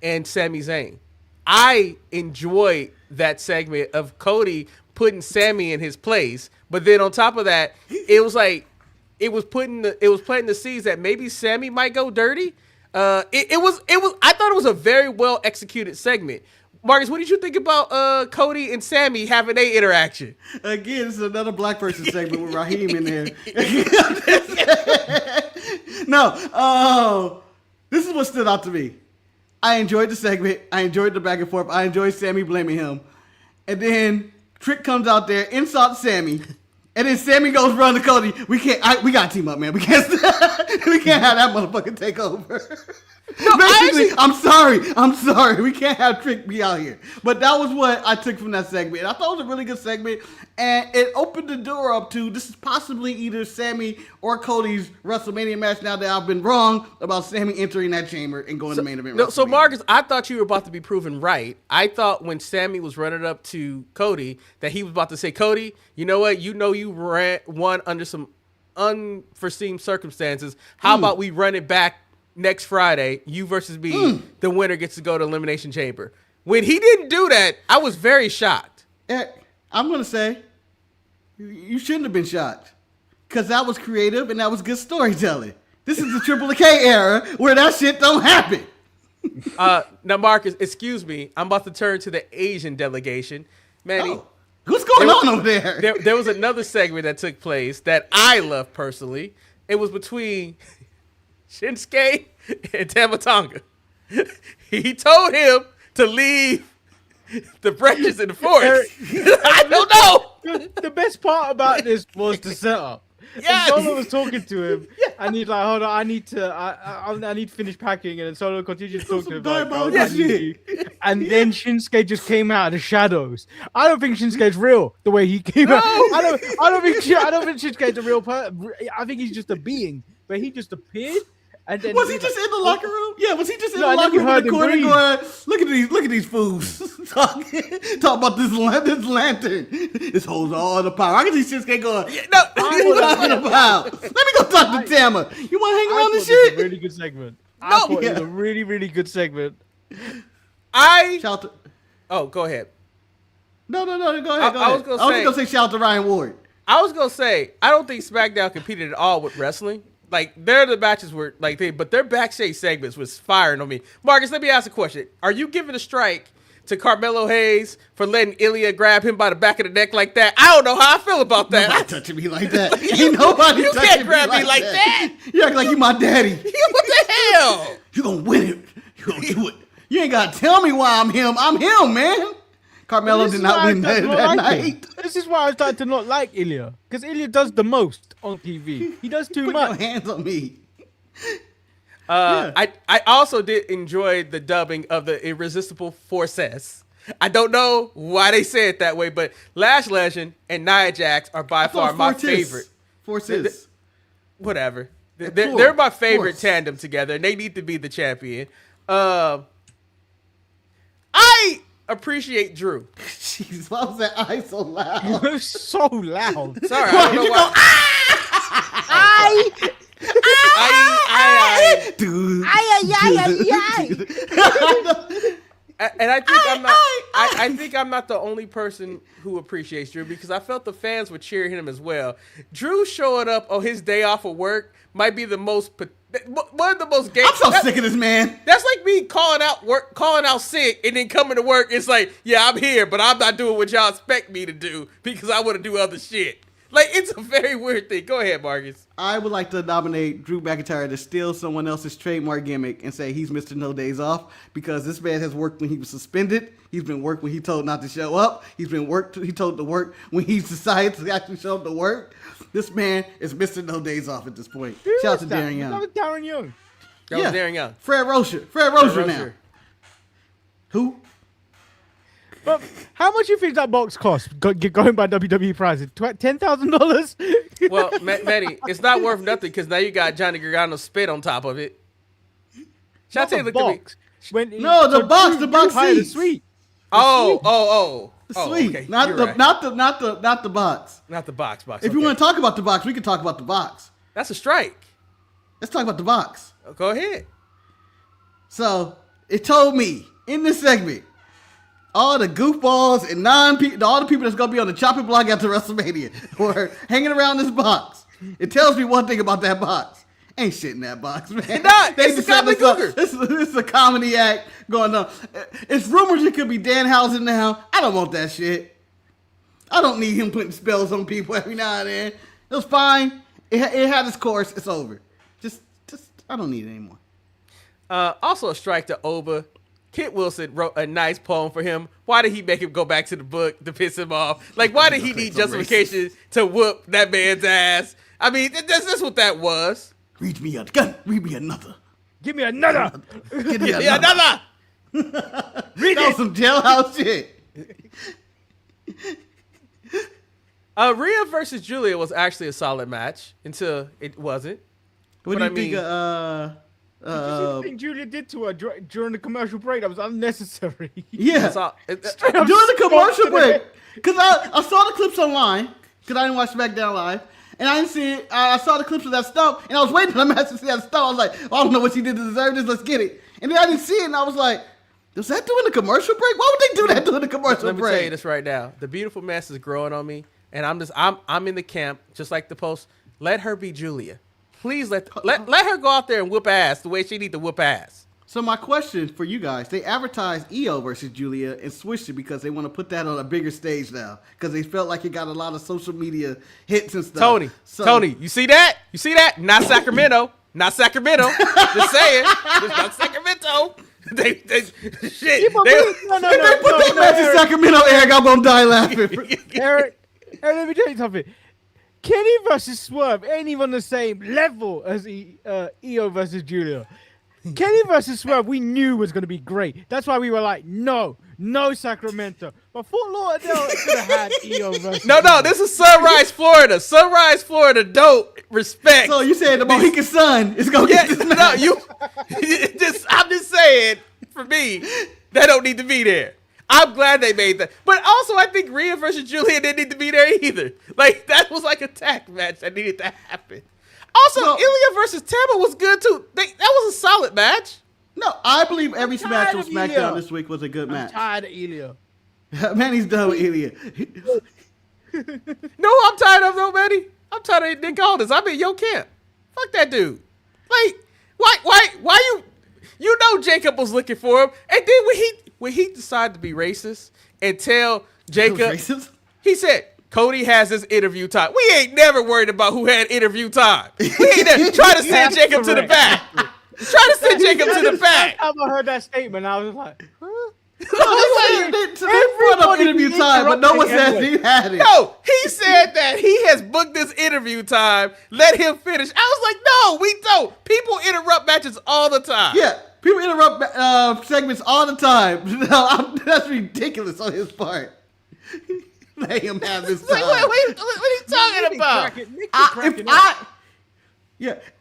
and Sami Zayn. I enjoyed that segment of Cody putting Sami in his place, but then on top of that, it was like it was planting the seeds that maybe Sami might go dirty. It was. I thought it was a very well executed segment. Marcus, what did you think about Cody and Sami having their interaction? Again, this is another black person segment with Raheem in there. No, this is what stood out to me. I enjoyed the segment. I enjoyed the back and forth. I enjoyed Sami blaming him. And then Trick comes out there, insults Sami. And then Sami goes run to Cody. We gotta team up, man. We can't have that motherfucker take over. No, basically, I'm sorry. We can't have Trick be out here. But that was what I took from that segment. And I thought it was a really good segment. And it opened the door up to this is possibly either Sami or Cody's WrestleMania match now that I've been wrong about Sami entering that chamber and going to main event. No, so Marcus, I thought you were about to be proven right. I thought when Sami was running up to Cody that he was about to say, Cody, you know what? You know you won under some unforeseen circumstances. How about we run it back next Friday, you versus me, the winner gets to go to Elimination Chamber. When he didn't do that, I was very shocked. I'm going to say, you shouldn't have been shocked. Because that was creative and that was good storytelling. This is the Triple K era where that shit don't happen. Now, Marcus, excuse me. I'm about to turn to the Asian delegation. Manny. What's going on over there? There was another segment that took place that I love personally. It was between Shinsuke and Tama Tonga. He told him to leave the branches in the forest. I don't know. The best part about this was the setup. Yes. Solo was talking to him, and he's like, "Hold on, I need to finish packing." And then Solo continues to talk to him, like, I need you. And then Shinsuke just came out of the shadows. I don't think Shinsuke's real the way he came out. I don't think Shinsuke's a real person. I think he's just a being, but he just appeared. And then was he just in the locker room? Yeah, was he just in the locker room in the corner going, look at these fools talk about this lantern. This holds all the power. I can see Shinsuke going, all the power. Let me go talk to Tama. You want to hang around this shit? It was a really good segment. I thought it was a really, really good segment. Go ahead. No, go ahead. I was going to say shout out to Ryan Ward. I was going to say, I don't think SmackDown competed at all with wrestling. like the matches were like but their backstage segments was firing on me. Marcus, let me ask a question: are you giving a strike to Carmelo Hayes for letting Ilya grab him by the back of the neck like that? I don't know how I feel about that. Nobody touching me like that. Ain't nobody You touching can't grab me like that. You act like you my daddy. What the hell? You gonna win it. You gonna do it. You ain't gotta tell me why I'm him. I'm him, man. Carmelo did not win that night. This is why I started to not like Ilya. Because Ilya does the most on TV. He does too Put much. your hands on me. I also did enjoy the dubbing of the Irresistible Forces. I don't know why they say it that way, but Lash Legend and Nia Jax are by far my favorite. Forces. Whatever. They're my favorite tandem together, and they need to be the champion. I appreciate Drew. Jeez, why was that eye so loud? You're so loud. Sorry, I don't know why. And I think I'm not the only person who appreciates Drew, because I felt the fans were cheering him as well. Drew showing up on his day off of work might be one of the most gay. I'm so sick of this man. That's like me calling out sick and then coming to work. It's like, yeah, I'm here, but I'm not doing what y'all expect me to do because I want to do other shit. Like, it's a very weird thing. Go ahead, Marcus. I would like to nominate Drew McIntyre to steal someone else's trademark gimmick and say he's Mr. No Days Off, because this man has worked when he was suspended. He's been worked when he told not to show up. He's been he told to work when he's decided to actually show up to work. This man is Mr. No Days Off at this point. Shout out to Darren Young. That was Darren Young. That was Darren Young. Fred Rozier now. Who? But how much do you think that box cost? Going by WWE prices, $10,000. Well, Manny, it's not worth nothing because now you got Johnny Gargano spit on top of it. Should I tell you the box? The box suite. Oh. The suite, okay. not the box. Not the box. If you want to talk about the box, we can talk about the box. That's a strike. Let's talk about the box. Go ahead. So it told me in this segment, all the goofballs and all the people that's gonna be on the chopping block after WrestleMania were hanging around this box. It tells me one thing about that box. Ain't shit in that box, man. It's a comedy cougar. This is a comedy act going on. It's rumors it could be Danhausen now. I don't want that shit. I don't need him putting spells on people every now and then. It was fine. It had its course. It's over. Just I don't need it anymore. Also a strike to Oba. Kit Wilson wrote a nice poem for him. Why did he make him go back to the book to piss him off? Like, why did he need justification to whoop that man's ass? I mean, that's what that was. Read me a gun. Read me another. Give me another. Give me another. Read that was some jailhouse shit. Rhea versus Julia was actually a solid match until it wasn't. What do you think? Did you think Julia did to her during the commercial break? That was unnecessary. Yeah. During the commercial break. Because I saw the clips online, because I didn't watch Smackdown Live, and I didn't see it. I saw the clips of that stuff, and I was waiting for the match to see that stuff. I was like, I don't know what she did to deserve this. Let's get it. And then I didn't see it, and I was like, was that during the commercial break? Why would they do that during the commercial break? Let me tell you this right now. The beautiful mess is growing on me, and I'm in the camp, just like the post. Let her be Julia. Please let her go out there and whoop ass the way she need to whoop ass. So my question for you guys, they advertised EO versus Julia and switched it because they want to put that on a bigger stage now, because they felt like it got a lot of social media hits and stuff. Tony, you see that? Not Sacramento. Just saying. It's not Sacramento. They put that match in Sacramento, Eric, I'm going to die laughing. Eric, let me tell you something. Kenny versus Swerve ain't even on the same level as EO versus Julia. Kenny versus Swerve, we knew was going to be great. That's why we were like, no Sacramento. But Fort Lauderdale could have had EO versus No, this is Sunrise, Florida. Sunrise, Florida, don't respect. So you said the Mohican Sun is going to get this match. I'm just saying, for me, they don't need to be there. I'm glad they made that. But also, I think Rhea versus Julia didn't need to be there either. Like, that was like a tag match that needed to happen. Also, Ilya versus Tampa was good, too. That was a solid match. No, I believe every match on SmackDown this week was a good match. I'm tired of Ilya. Manny's done with Ilya. No, I'm tired of, though, Manny. I'm tired of Nick Aldis. I'm in your camp. Fuck that dude. Like, why you know Jacob was looking for him, and then when he decided to be racist and tell Jacob, Racist? he said Cody has his interview time. We ain't never worried about who had interview time. We ain't never try to send Jacob to the back. Try to send Jacob to the back. I've heard that statement. I was like, huh? They brought up interview time, but no one says he had it. No, he said that he has booked this interview time. Let him finish. I was like, no, we don't. People interrupt matches all the time. Yeah, people interrupt segments all the time. No, that's ridiculous on his part. Let him have his time. Like, what are you talking about?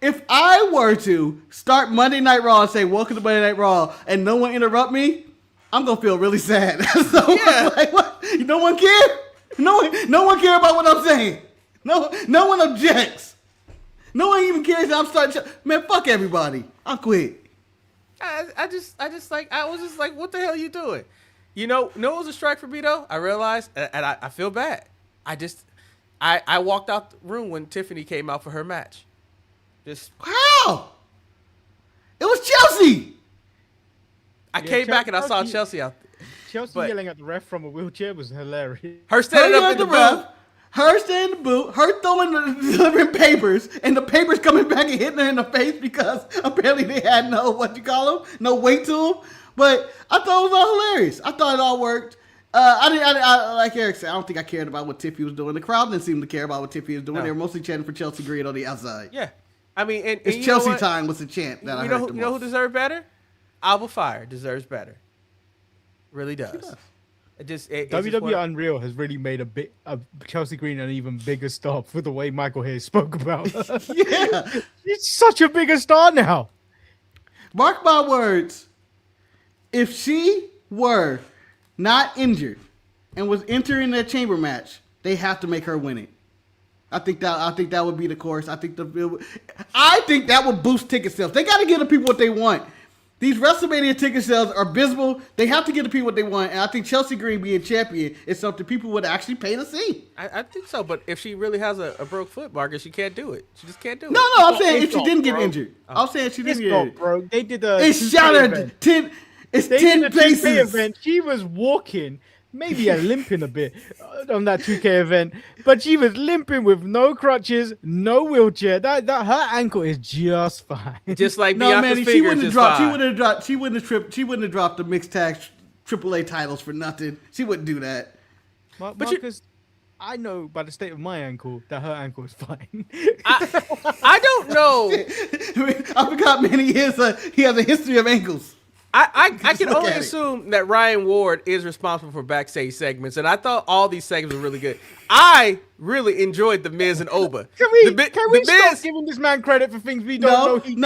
If I were to start Monday Night Raw and say, welcome to Monday Night Raw, and no one interrupt me, I'm going to feel really sad. So, Yeah. like, what? No one care? No one care about what I'm saying. No one objects. No one even cares that I'm starting. Man, fuck everybody. I'll quit. I was just like, what the hell are you doing? You know it was a strike for me though. I realized, and I feel bad. I walked out the room when Tiffany came out for her match. Just How? It was Chelsea. I came back and I saw Chelsea out there. Chelsea yelling at the ref from a wheelchair was hilarious. Her standing up in the booth. Her standing in the boot, her delivering papers, and the papers coming back and hitting her in the face because apparently they had no weight to them. But I thought it was all hilarious. I thought it all worked. I like Eric said, I don't think I cared about what Tiffany was doing. The crowd didn't seem to care about what Tiffany was doing. No. They were mostly chanting for Chelsea Green on the outside. Yeah, I mean, and It's you Chelsea know what? time was the chant that I heard the You know who most. deserved better? Alba Fire deserves better. Really does. It just WWE Unreal has really made a Chelsea Green an even bigger star for the way Michael Hayes spoke about her. Yeah. She's such a bigger star now. Mark my words. If she were not injured and was entering that chamber match, they have to make her win it. I think that would be the course. I think that would boost ticket sales. They got to give the people what they want. These WrestleMania ticket sales are abysmal. They have to give the people what they want, and I think Chelsea Green being champion is something people would actually pay to see. I think so, but if she really has a broke foot, Marcus, she can't do it. She just can't do it. No, I'm saying if It's she didn't get broke. injured. I'm saying she didn't It's get not injured. broke. They did a It's 2K shattered event. 10. It's They 10 did a 2K places. event. She was walking, maybe a limping a bit on that 2K event, but she was limping with no crutches, no wheelchair. That her ankle is just fine. Just like No, Bianca's man, she finger wouldn't is have dropped. fine. She wouldn't have dropped the mixed tag AAA titles for nothing. She wouldn't do that. But Marcus, I know by the state of my ankle that her ankle is fine. I don't know. I forgot, man. He has a history of ankles. I can look only at it. assume that Ryan Ward is responsible for backstage segments, and I thought all these segments were really good. I really enjoyed the Miz and Oba. Can we the stop Miz, giving this man credit for things we don't know he did?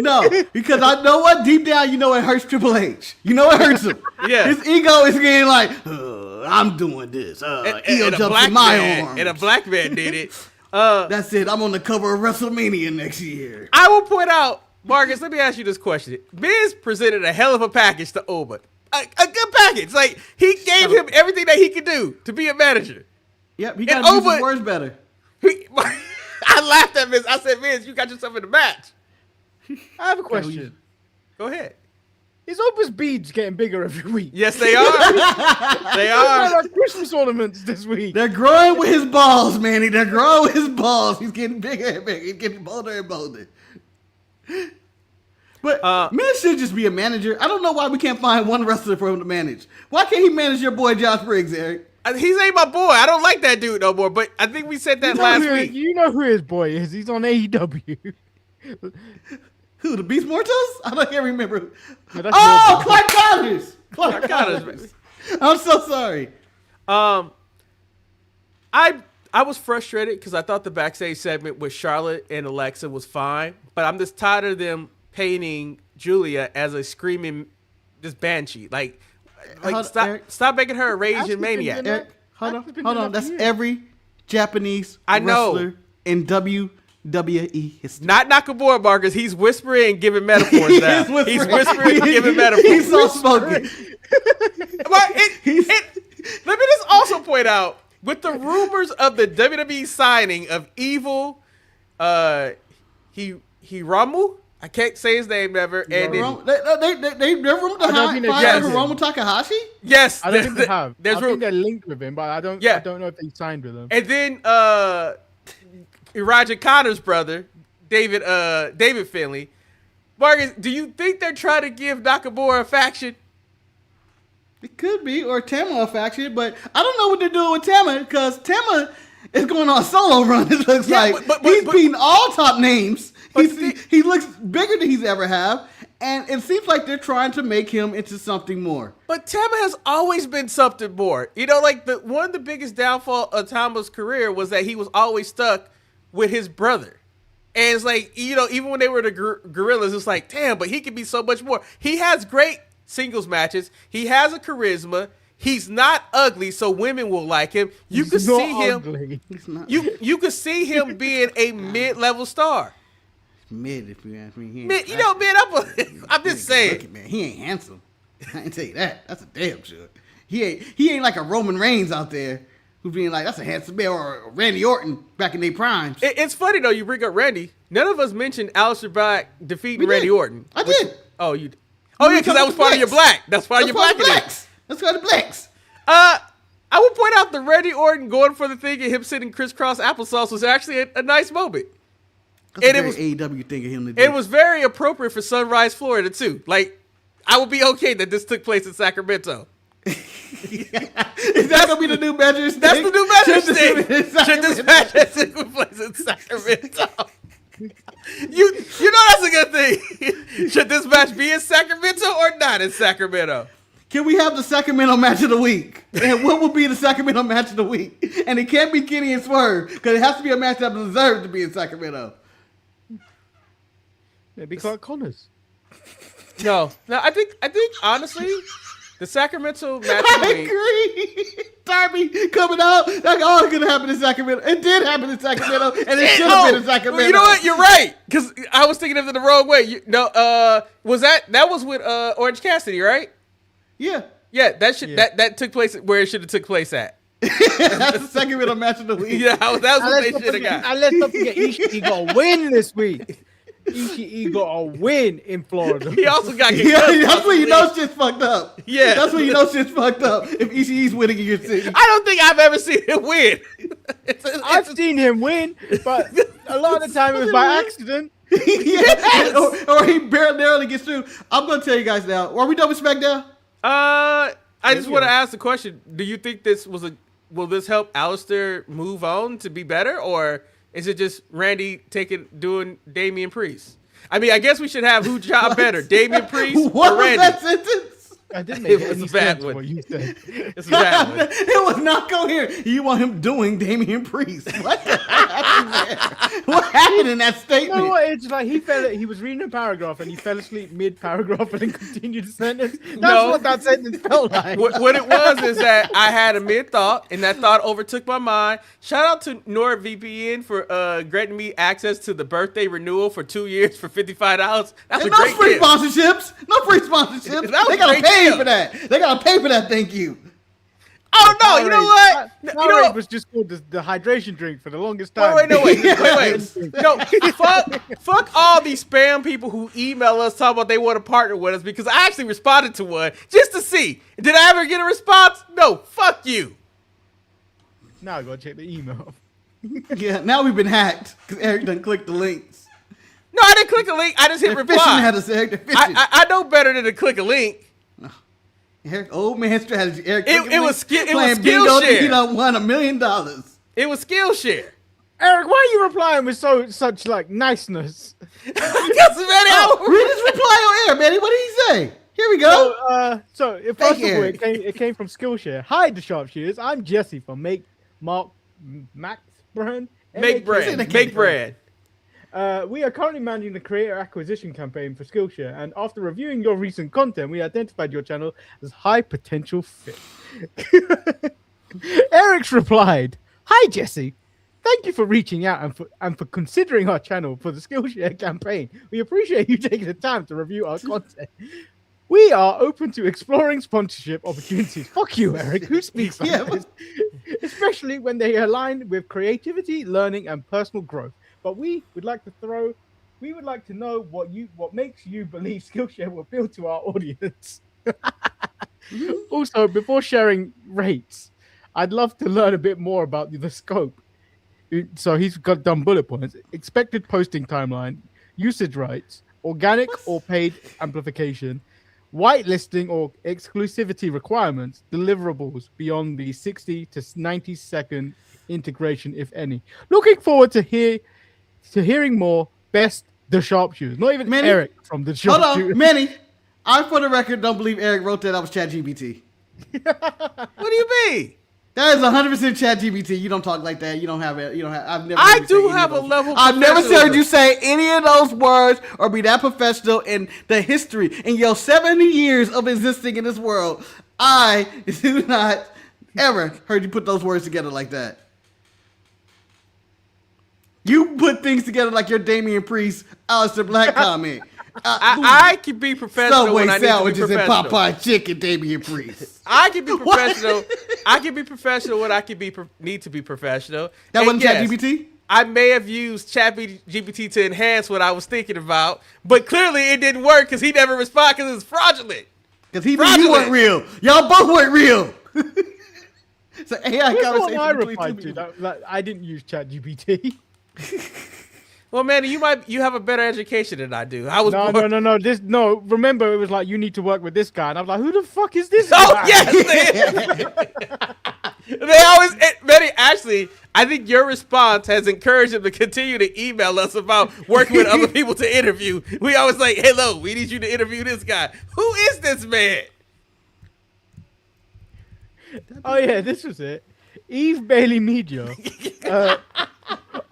No, because I know what deep down you know it hurts Triple H. You know it hurts him. Yeah. His ego is getting like, I'm doing this. Ego jumps in my arm. and a black man did it. That's it. I'm on the cover of WrestleMania next year. I will point out, Marcus, let me ask you this question. Miz presented a hell of a package to Oba. A good package. Like, he gave him everything that he could do to be a manager. Yep, he got to use Oba- his words better. I laughed at Miz. I said, Miz, you got yourself in the match. I have a question. Go ahead. Is Oprah's beads getting bigger every week? Yes, they are. They They're are. like Christmas ornaments this week. They're growing with his balls, Manny. They're growing with his balls. He's getting bigger and bigger. He's getting bolder and bolder. But Miz should just be a manager. I don't know why we can't find one wrestler for him to manage. Why can't he manage your boy Josh Briggs, Eric? He's ain't my boy. I don't like that dude no more. But I think we said that last week. You know who his boy is. He's on AEW. Who, the Beast Mortos? I can't remember. No, that's Oh, your boy. Clark Connors. Clark Clark Connors, Connors. I'm so sorry. I was frustrated because I thought the backstage segment with Charlotte and Alexa was fine, but I'm just tired of them Julia as a screaming just banshee. Like stop making her a raging maniac. Eric, hold on. That's every Japanese I know. wrestler in WWE history. Not Nakamura, Marcus. He's whispering and giving metaphors now. He's whispering and giving metaphors. He's so smoking. But let me just also point out, with the rumors of the WWE signing of Evil, Hiramu. I can't say his name ever. And then, They're room to don't think they hire did. Hiromu Takahashi? yes, I don't think they have. There's I room. think they're linked with him, but I don't know if they signed with him. And then Elijah Connor's brother, David Finley. Marcus, do you think they're trying to give Nakamura a faction? It could be, or Tama a faction, but I don't know what they're doing with Tama, because Tama is going on a solo run, it looks like. But he's beating all top names. He looks bigger than he's ever have, and it seems like they're trying to make him into something more. But Tama has always been something more. You know, like one of the biggest downfall of Tama's career was that he was always stuck with his brother. And it's like, you know, even when they were the Gorillas, it's like, damn, but he could be so much more. He has great singles matches. He has a charisma. He's not ugly, so women will like him. You could see him. You could see him being a mid-level star. Mid, if you ask me. I'm just saying. Look at man, he ain't handsome. I can tell you that. That's a damn sure. He ain't like a Roman Reigns out there who's being like, that's a handsome man, or Randy Orton back in their primes. It's funny though. You bring up Randy. None of us mentioned Aleister Black defeating Randy Orton. I did. Oh, you did. Oh yeah, because that was part of your black. That's part of your black. That's part of the blacks. I will point out the Randy Orton going for the thing and him sitting crisscross applesauce was actually a nice moment. That's and a very AEW thing of him to do. It was very appropriate for Sunrise, Florida too. Like, I would be okay that this took place in Sacramento. Is that gonna be the new measure stick? That's the new measure stick. Should this match have taken place in Sacramento? You know that's a good thing. Should this match be in Sacramento or not in Sacramento? Can we have the Sacramento match of the week? And what will be the Sacramento match of the week? And it can't be Kenny and Swerve, because it has to be a match that deserves to be in Sacramento. Maybe Clark Connors. No, I think honestly, the Sacramento match of the week. I agree. Darby coming out. That's all gonna happen in Sacramento. It did happen in Sacramento, and it should have been in Sacramento. Well, you know what? You're right, because I was thinking of it the wrong way. Was that was with Orange Cassidy, right? Yeah. Yeah, that took place where it should have took place at. That's the Sacramento match of the week. Yeah, that was what they should have got. And let's not forget, Ishii got a win this week. Ishii got a win in Florida. He also got that's when you know shit's fucked up. Yeah. That's when you know shit's fucked up. If Ishii's winning in your city. I don't think I've ever seen him win. I've seen him win, but a lot of the time it was by accident. Yeah. Or he barely gets through. I'm going to tell you guys now. Are we done with Smackdown? I just want to ask the question. Do you think will this help Aleister move on to be better, or is it just Randy doing Damian Priest? I mean, I guess we should have who job better, Damian Priest or Randy? What was that sentence? I didn't make It was any a bad sense one. what you said. It's a bad one. It was not coherent. You want him doing Damian Priest. What the happened there? What happened in that statement? You know what? It's like he was reading a paragraph and he fell asleep mid-paragraph and then continued the sentence. That's what that sentence felt like. What it was is that I had a mid-thought, and that thought overtook my mind. Shout out to NordVPN for granting me access to the birthday renewal for 2 years for $55. That's a great free gift. sponsorships. No free sponsorships. That was They gotta great pay deal. for that. They gotta pay for that. Thank you. Oh no! You know what? Powerade was just called the hydration drink for the longest time. Wait. No, fuck all these spam people who email us talking about they want to partner with us, because I actually responded to one just to see. Did I ever get a response? No. Fuck you. Now I gotta check the email. Yeah. Now we've been hacked because Eric done clicked the links. No, I didn't click a link. I just hit They're reply. fishing at us, Eric. They're fishing. I know better than to click a link. Eric, old man strategy. Eric, It was playing Skillshare. bingo. He done won $1 million. It was Skillshare. Eric, why are you replying with such like niceness? Because man, Read his reply on air, Manny. What did he say? Here we go. First of all, it came from Skillshare. Hi, the Sharpshooters. I'm Jesse from Make Brand. Make bread. We are currently managing the creator acquisition campaign for Skillshare, and after reviewing your recent content, we identified your channel as high potential fit. Eric's replied, "Hi Jesse, thank you for reaching out and for considering our channel for the Skillshare campaign. We appreciate you taking the time to review our content. We are open to exploring sponsorship opportunities." Fuck you, Eric. Who speaks like this? Especially when they align with creativity, learning, and personal growth. But we would like to throw We would like to know what makes you believe Skillshare will appeal to our audience. Also, before sharing rates, I'd love to learn a bit more about the scope. So he's got done bullet points: expected posting timeline, usage rights, organic or paid amplification, whitelisting or exclusivity requirements, deliverables beyond the 60 to 90-second integration, if any. Looking forward to hearing more. Best the Sharpshooters. Not even Manny? Eric from the Sharpshooters. Hold on, Manny. I, for the record, don't believe Eric wrote that. That was ChatGPT. What do you mean? That is 100% ChatGPT. You don't talk like that. You don't have it. You don't have. I've never. I heard you say do any of have a those- level of I've never heard professionalism. you say any of those words or be that professional in the history in your 70 years of existing in this world. I do not ever heard you put those words together like that. You put things together like your Damian Priest, Aleister Black comment. I can be professional Subway when I need to be sandwiches and professional. Popeye chicken, Damian Priest. I can be professional. I can be professional when I can be need to be professional. That And wasn't yes, ChatGPT? I may have used ChatGPT to enhance what I was thinking about, but clearly it didn't work because he never responded because it's fraudulent. Because he knew you weren't real. Y'all both weren't real. So AI Which one conversation I between replied two to? people. That I didn't use ChatGPT. Well, Manny, you have a better education than I do. I was No. Remember, it was like you need to work with this guy, and I was like, who the fuck is this Oh guy? yes, they always Manny. Actually, I think your response has encouraged him to continue to email us about working with other people to interview. We always like, hello, we need you to interview this guy. Who is this man? Oh yeah, this was it. Eve Bailey Media.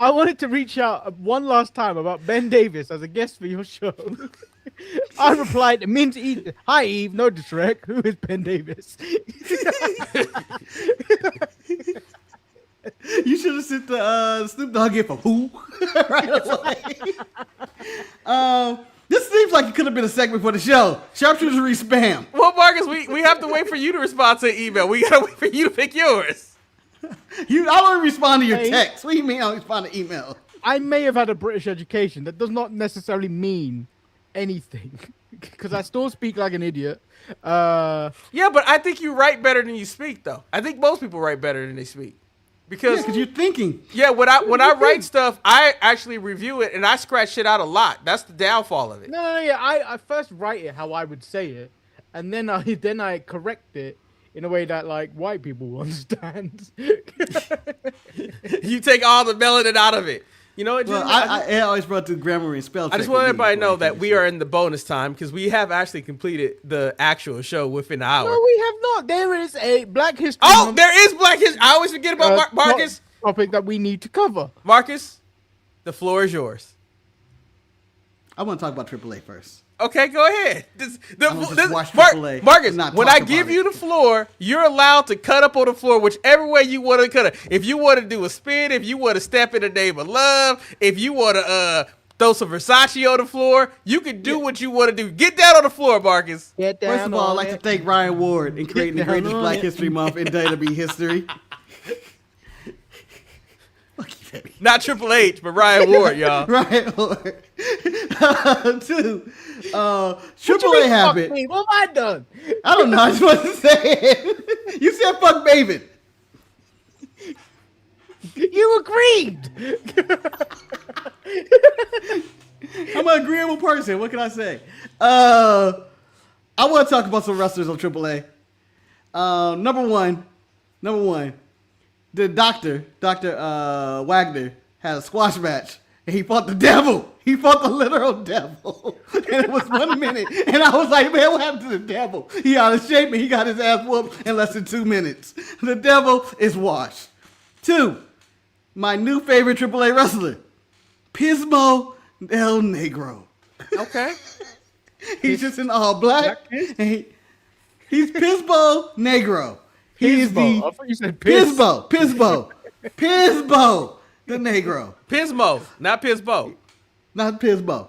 I wanted to reach out one last time about Ben Davis as a guest for your show. I replied to Mint Eve. Hi Eve, no disrespect. Who is Ben Davis? You should have sent the Snoop Dogg gift of who right away. This seems like it could have been a segment for the show. Sharpshooters re-spam. Well, Marcus, we have to wait for you to respond to an email. We gotta wait for you to pick yours. I don't respond to your Hey. text. What do you mean I don't respond to email? I may have had a British education. That does not necessarily mean anything. Because I still speak like an idiot. Yeah, but I think you write better than you speak, though. I think most people write better than they speak. Because Because you're thinking. yeah, when I write stuff, I actually review it and I scratch shit out a lot. That's the downfall of it. No, yeah. I first write it how I would say it, and then I correct it in a way that like white people will understand. You take all the melanin out of it. You know, Well, I always brought to grammar and spell check. I just want with me everybody to before know I that finish we it. are in the bonus time because we have actually completed the actual show within an hour. No, we have not. There is a Black History Oh, Month, there is Black History. I always forget about Marcus. topic that we need to cover. Marcus, the floor is yours. I want to talk about AAA first. Okay, go ahead. watch AAA Marcus, and not when talk I about give it. you the floor, you're allowed to cut up on the floor whichever way you want to cut it. If you want to do a spin, if you want to step in the name of love, if you want to throw some Versace on the floor, you can do what you want to do. Get down on the floor, Marcus. Get down First of all, I'd on like to it. thank Ryan Ward in creating the down greatest on Black it. History Month in WWE history. Fuck you, baby. Not Triple H, but Ryan Ward, y'all. Ryan Ward. Two, What you AAA mean, fuck happened. me? What have I done? I don't know. I just wanted to say it. You said fuck Maven. You agreed. I'm an agreeable person. What can I say? I want to talk about some wrestlers on AAA. Number one, the Dr. Wagner had a squash match, and he fought the devil. He fought the literal devil. And it was 1 minute. And I was like, man, what happened to the devil? He out of shape, and he got his ass whooped in less than 2 minutes. The devil is washed. 2, my new favorite AAA wrestler, Pismo El Negro. Okay. He's just in all black. And he's Pismo Negro. He's Pismo. I the thought you said piss. Pismo, the Negro, Pismo, not Pisbo. not Pismo.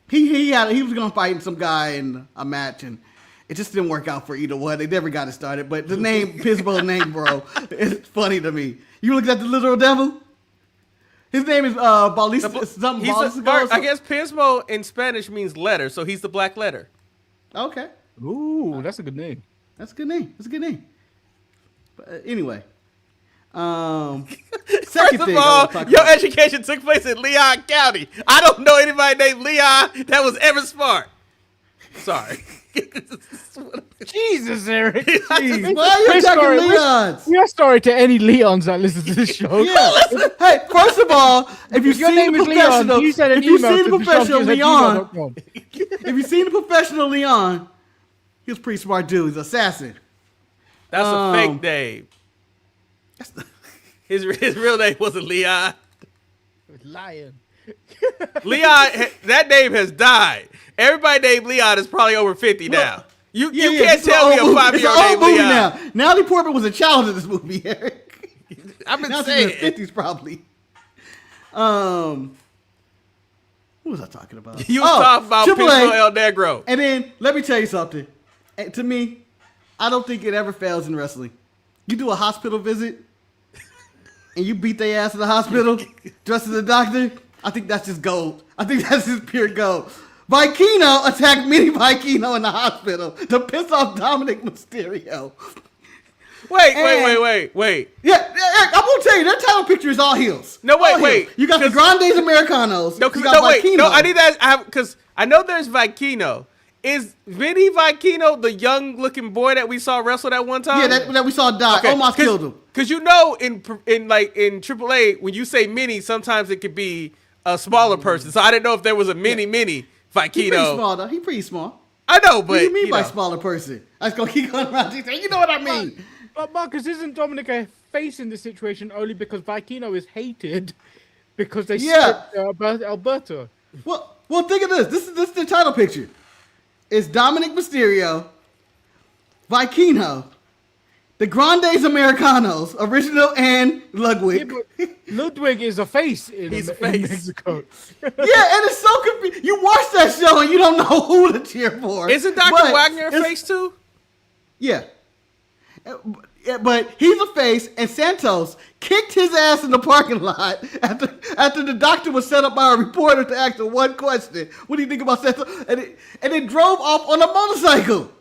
He was gonna fight some guy in a match, and it just didn't work out for either one. They never got it started. But the name Pismo Negro is funny to me. You looked at the literal devil. His name is Bautista. Something Bautista. I guess Pismo in Spanish means letter, so he's the black letter. Okay. Ooh, that's a good name. That's a good name. But anyway. First of all, your education took place in Leon County. I don't know anybody named Leon that was ever smart. Sorry. Jesus, Eric. Jeez. Why are you attacking Leons? We are sorry to any Leons that listen to this show. Yeah. Hey, first of all, if you've seen the professional, Leon, if you've seen the professional Leon, he was a pretty smart dude. He's an assassin. That's a fake name. His real name wasn't Leon. Lion. Leon, that name has died. Everybody named Leon is probably over 50 now. You can't tell me a 5-year-old named Leon. Now. Natalie Portman was a child in this movie, Eric. I've been saying in the 50s probably. What was I talking about? You was talking about Pismo El Negro. And then let me tell you something. To me, I don't think it ever fails in wrestling. You do a hospital visit and you beat their ass in the hospital dressed as a doctor, I think that's just gold. I think that's just pure gold. Vikino attacked Mini Vikino in the hospital to piss off Dominic Mysterio. Wait. Yeah, Eric, I'm gonna tell you, their title picture is all heels. No, wait. You got the Grandes Americanos. I need that because I know there's Vikino. Is Vinny Vikino the young-looking boy that we saw wrestle that one time? Yeah, that we saw die. Okay. Almost killed him. Because in AAA, when you say mini, sometimes it could be a smaller person. So I didn't know if there was a mini Vikino. He's pretty small though. He's pretty small. I know, but what do you mean by smaller person? I was gonna keep going around. You know what I mean? But Marcus, isn't Dominic a face in this situation only because Vikino is hated because they stripped Alberto? Well, think of this. This is the title picture. It's Dominic Mysterio, Vikino, the Grandes Americanos, original and Ludwig. Yeah, Ludwig is a face in Mexico. Yeah, and it's so confusing. You watch that show and you don't know who to cheer for. Isn't Dr. Wagner a face too? Yeah. But he's a face, and Santos kicked his ass in the parking lot after the doctor was set up by a reporter to ask him one question. What do you think about Santos? And it drove off on a motorcycle.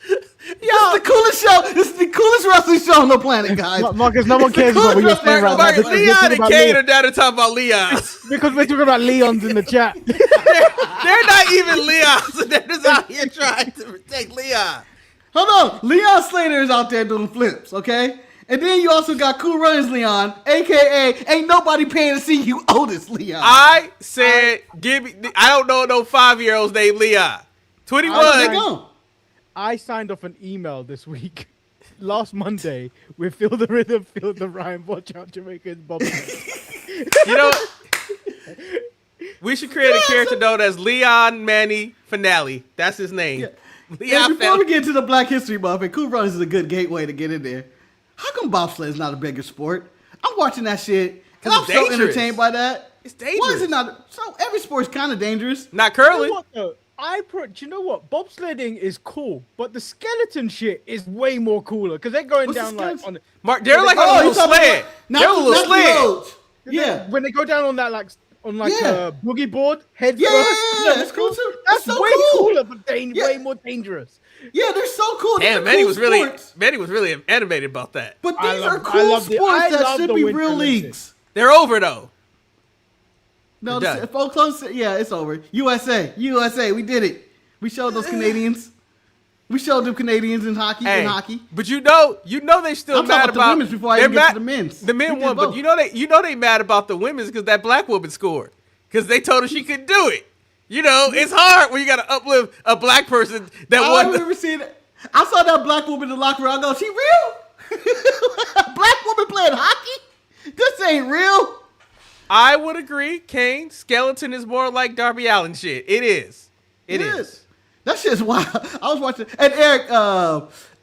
This is the coolest show. This is the coolest wrestling show on the planet, guys. Marcus, no one cares about what you're saying right now. Leon and Kane are down to talk about Leons. Because we're talking about Leons in the chat. They're not even Leons. They're just out here trying to protect Leon. Hold on. Leon Slater is out there doing flips, okay? And then you also got Cool Runnings Leon, a.k.a. Ain't Nobody Paying to See You Otis Leon. I said, I don't know no 5-year-olds named Leon. 21. I signed off an email this week, last Monday, with Feel the Rhythm, Feel the Rhyme, Watch Out Jamaican Bob. You know, we should create a character known as Leon Manny Finale. That's his name. Yeah. Before we get to the Black History Month, and Cool Runnings is a good gateway to get in there. How come bobsled is not a bigger sport? I'm watching that shit, and I'm so entertained by that. It's dangerous. Why is it not? So every sport's kind of dangerous. Not curling. Do you know what? Bobsledding is cool, but the skeleton shit is way more cooler because they're going down like on the. They're like on a little sled. They're a little sled. Yeah. When they go down on that a boogie board head first. Yeah, that's cool too. That's so way cool. cooler, but way more dangerous. Yeah, they're so cool. Damn, Manny was really animated about that. But these are cool sports that should be real leagues. They're over though. No, folks, it's over. USA, we did it. We showed those Canadians. We showed them Canadians in hockey. But you know they still mad about the women's before I even get to the men's. The men won, but you know they mad about the women's because that black woman scored because they told her she couldn't do it. You know, it's hard when you got to uplift a black person that won. I've never seen it. I saw that black woman in the locker room. I go, she real? A black woman playing hockey? This ain't real. I would agree, Kane. Skeleton is more like Darby Allin shit. It is. It is. That shit's wild. I was watching, and Eric,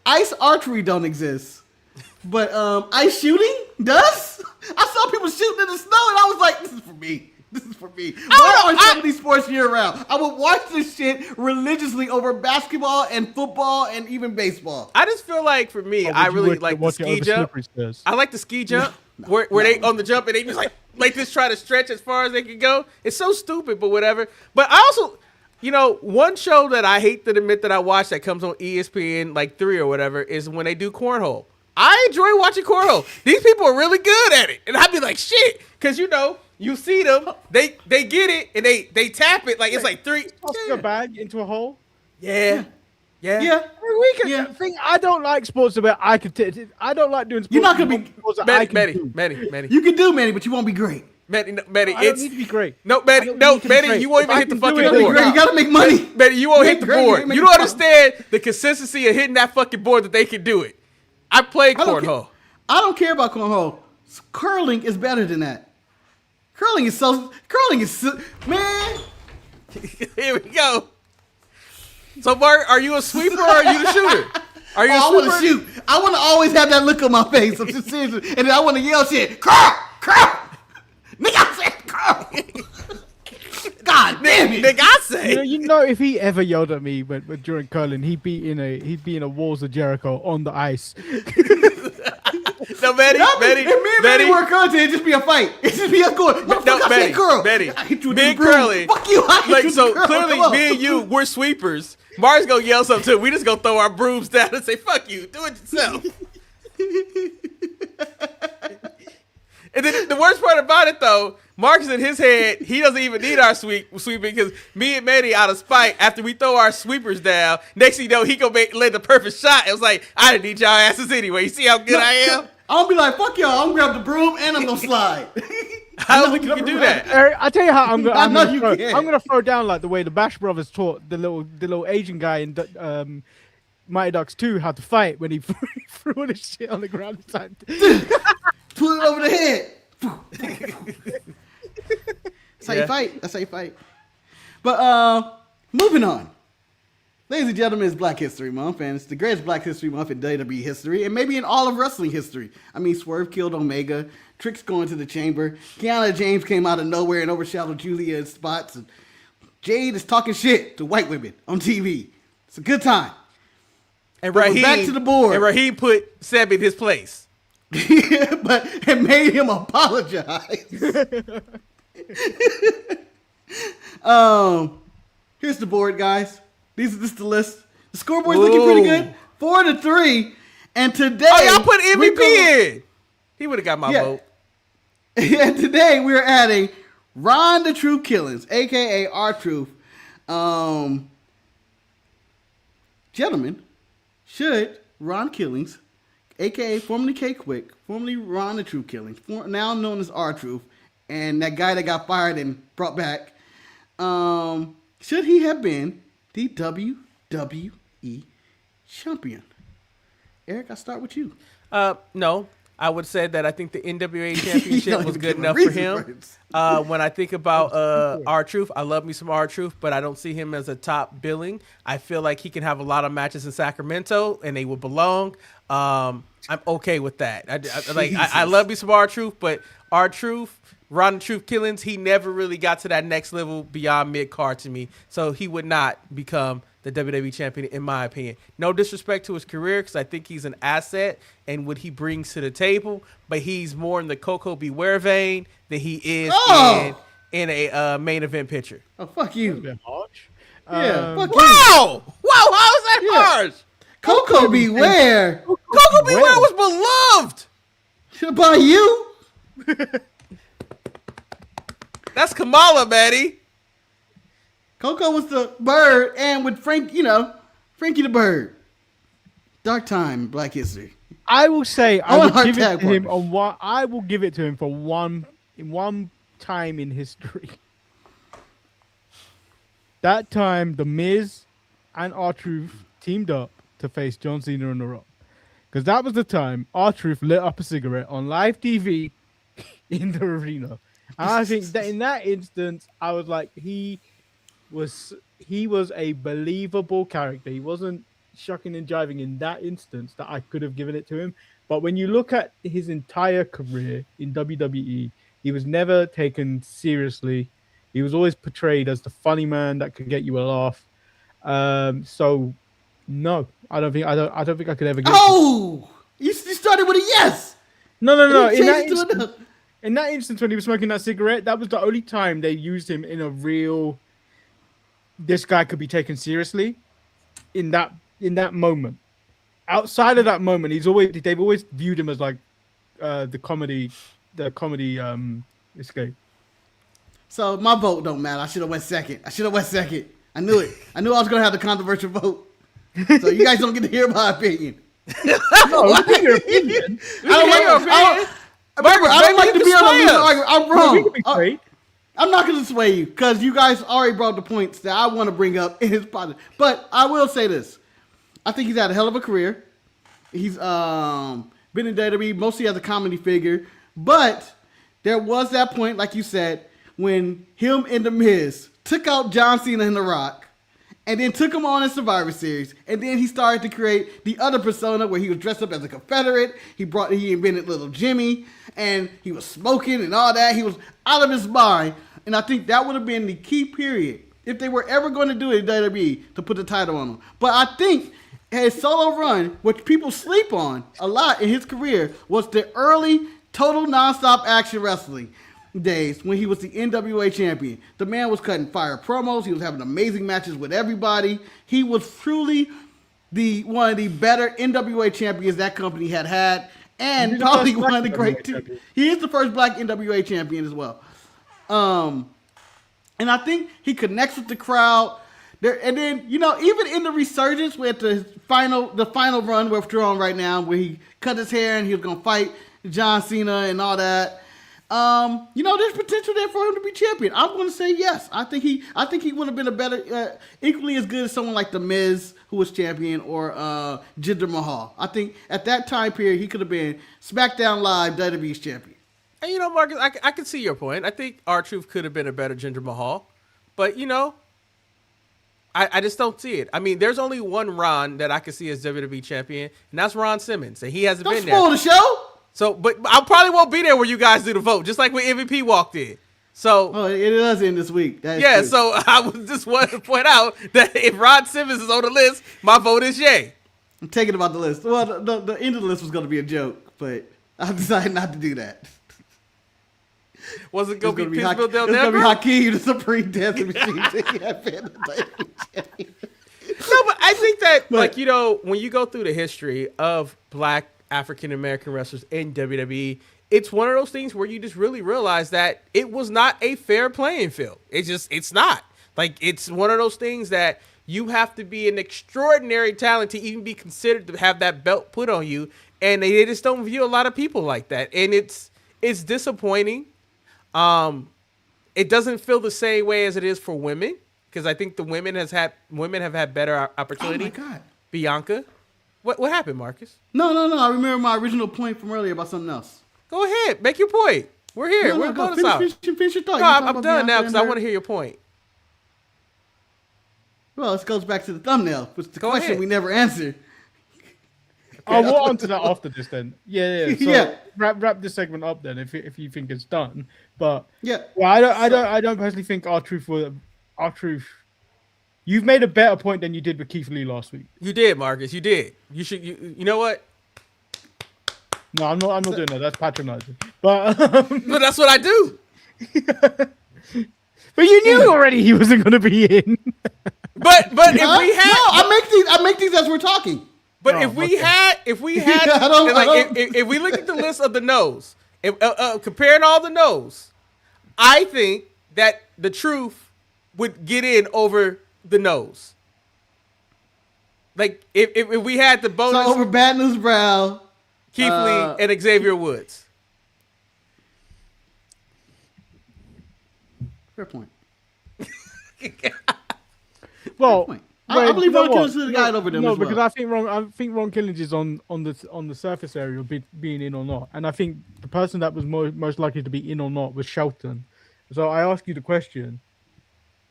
ice archery don't exist, but ice shooting does. I saw people shooting in the snow, and I was like, this is for me. Why aren't some of these sports year round? I would watch this shit religiously over basketball and football and even baseball. I just feel like for me, I really like the ski jump. I like the ski jump where they on the jump and they just like like just try to stretch as far as they can go. It's so stupid, but whatever. But I also, one show that I hate to admit that I watch that comes on ESPN like 3 or whatever is when they do cornhole. I enjoy watching cornhole. These people are really good at it, and I'd be like, shit, because you see them, they get it and they tap it like it's like 3. Toss the bag into a hole. Yeah. Thing I don't like sports where I could. I don't like doing sports. You're not gonna be Manny. You can do Manny, but you won't be great. Manny, I don't need to be great. Manny, you won't even hit the fucking board. You gotta make money. Manny, you won't hit the board. You don't understand the consistency of hitting that fucking board that they can do it. I played cornhole. I don't care about cornhole. Curling is better than that. Curling is man. Here we go. So, Mark, are you a sweeper or are you the shooter? Are you a sweeper? I want to shoot. I want to always have that look on my face. I'm just serious. And then I want to yell shit. Curl! Nigga, I said curl! God damn it! Nigga, I say. If he ever yelled at me during curling, he'd be in a Walls of Jericho on the ice. No, Manny. Manny work on it'd just be a fight. It'd just be a score. Manny. I hit you with me and broom. Curly. Fuck you. I hit you So with clearly, me and you, we're sweepers. Mars gonna yell something too. We just gonna throw our brooms down and say, "Fuck you, do it yourself." And then the worst part about it, though, Marcus in his head, he doesn't even need our sweeping because me and Manny, out of spite, after we throw our sweepers down, next thing you know, he gonna lay the perfect shot. It was like, I didn't need y'all asses anyway. You see how good I am? I'm gonna be like, fuck y'all. I'm gonna grab the broom and I'm gonna slide. I don't think you can do that. Eric, I tell you how I'm gonna throw down like the way the Bash Brothers taught the little Asian guy in Mighty Ducks 2 how to fight when he threw all his shit on the ground. Pull it over the head. That's how you fight. But moving on. Ladies and gentlemen, it's Black History Month, and it's the greatest Black History Month in WWE history, and maybe in all of wrestling history. I mean, Swerve killed Omega, Trick's going to the chamber, Kianna James came out of nowhere and overshadowed Julia in spots, and Jade is talking shit to white women on TV. It's a good time. And Raheem, back to the board. And Raheem put Seb in his place. But it made him apologize. Here's the board, guys. This is the list. The scoreboard's looking pretty good. 4-3. And today, y'all put MVP in. He would have got my vote. And today we're adding Ron the Truth Killings, aka R-Truth. Gentlemen, should Ron Killings, aka formerly K-Quick, formerly Ron the Truth Killings, now known as R-Truth, and that guy that got fired and brought back, should he have been the WWE champion? Eric, I'll start with you. No. I would say that I think the NWA championship was good enough for him. When I think about R-Truth, I love me some R-Truth, but I don't see him as a top billing. I feel like he can have a lot of matches in Sacramento, and they would belong. I'm okay with that. I love me some R-Truth, but R-Truth, Ron the Truth Killings, he never really got to that next level beyond mid-card to me. So he would not become the WWE champion, in my opinion. No disrespect to his career, because I think he's an asset and what he brings to the table, but he's more in the Coco Beware vein than he is in a main event picture. Oh, fuck you. Fuck you. Wow! Wow, how is that harsh? Coco Beware. Coco Beware was beloved. By you? That's Kamala, Manny. Coco was the bird, and with Frankie the Bird. Dark time, Black History. I will say I will give it to him on one. I will give it to him for one time in history. That time, The Miz and R-Truth teamed up to face John Cena and The Rock, because that was the time R-Truth lit up a cigarette on live TV in the arena. And I think that in that instance, I was like, he was a believable character. He wasn't shucking and jiving in that instance that I could have given it to him. But when you look at his entire career in WWE, he was never taken seriously. He was always portrayed as the funny man that could get you a laugh. So no, I don't think I could ever get. Oh, you started with a yes. No. in that instance when he was smoking that cigarette, that was the only time they used him in a real. This guy could be taken seriously. In that moment, outside of that moment, they've always viewed him as like the comedy escape. So my vote don't matter. I should have went second. I knew it. I knew I was gonna have the controversial vote. So you guys don't get to hear my opinion. No, it's your opinion. I don't like to be on a losing argument. I'm wrong. I'm not going to sway you because you guys already brought the points that I want to bring up in his podcast. But I will say this. I think he's had a hell of a career. He's been in WWE mostly as a comedy figure. But there was that point, like you said, when him and The Miz took out John Cena and The Rock and then took him on in Survivor Series. And then he started to create the other persona where he was dressed up as a Confederate. He invented Little Jimmy and he was smoking and all that. He was out of his mind. And I think that would have been the key period if they were ever going to do it in WWE to put the title on him. But I think his solo run, which people sleep on a lot in his career, was the early total nonstop action wrestling days when he was the NWA champion. The man was cutting fire promos. He was having amazing matches with everybody. He was truly one of the better NWA champions that company had. And probably one of the great two. He is the first black NWA champion as well. And I think he connects with the crowd there. And then, even in the resurgence with the final run we're on right now, where he cut his hair and he was going to fight John Cena and all that. There's potential there for him to be champion. I'm going to say yes. I think he would have been a better, equally as good as someone like The Miz, who was champion, or Jinder Mahal. I think at that time period, he could have been SmackDown Live WWE's champion. And Marcus, I can see your point. I think R-Truth could have been a better Jinder Mahal. But, I just don't see it. I mean, there's only one Ron that I can see as WWE champion, and that's Ron Simmons. And he hasn't been there. Don't spoil the show. So, but I probably won't be there when you guys do the vote, just like when MVP walked in. So, it does end this week. Yeah, true. So I was just wanting to point out that if Ron Simmons is on the list, my vote is yay. I'm taking him off the list. Well, the end of the list was going to be a joke, but I decided not to do that. Was it going to be Pittsburgh Del Denver? It's going to be Hakeem, the Supreme Dancing Machine. No, but I think that, when you go through the history of black African-American wrestlers in WWE, it's one of those things where you just really realize that it was not a fair playing field. It's not. Like, it's one of those things that you have to be an extraordinary talent to even be considered to have that belt put on you, and they just don't view a lot of people like that. And it's disappointing. It doesn't feel the same way as it is for women, because I think the women have had better opportunity. Oh my God. Bianca. What happened, Marcus? No. I remember my original point from earlier about something else. Go ahead. Make your point. We're here. We're going to finish your thought. No, I'm done now because I want to hear your point. Well, this goes back to the thumbnail, which is the question ahead. we never answered. I'll go on to that after this then. Yeah. So Yeah. Wrap this segment up then if you think it's done. But yeah. Well, I don't personally think R-Truth. You've made a better point than you did with Keith Lee last week. You did, Marcus. You did. You should. You know what? No, I'm not doing that. That's patronizing. But but that's what I do. But you knew already he wasn't going to be in. But if we had I make these as we're talking. But if we had if we look at the list of the no's, comparing all the no's, I think that the truth would get in over the no's. Like if we had the bonus, so over Bad News Brown, Keith Lee, and Xavier Woods. Fair point. Well, Fair point. I believe Ron Killings is the guy over them. No, as well. because I think Ron Killings is on the surface area of being in or not, and I think the person that was most likely to be in or not was Shelton. So I ask you the question: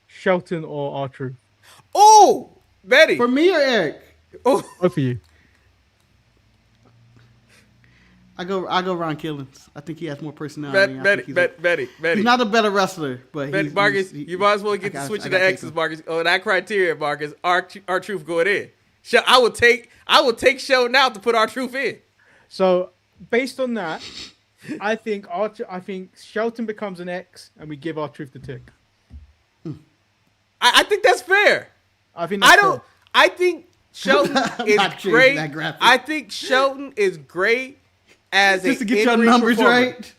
Shelton or R-Truth? Oh, Betty. For me or Eric? Oh, both for you. I go Ron Killings. I think he has more personality. Betty. He's not a better wrestler, but Marcus, you might as well get to switching the X's, Marcus. Oh, that criteria, Marcus. R-Truth going in. I will take Shelton out to put R-Truth in. So based on that, I think Shelton becomes an X, and we give our truth to Tick. I think that's fair. I think that's fair. I think Shelton is great. That I think Shelton is great as just to get your numbers right.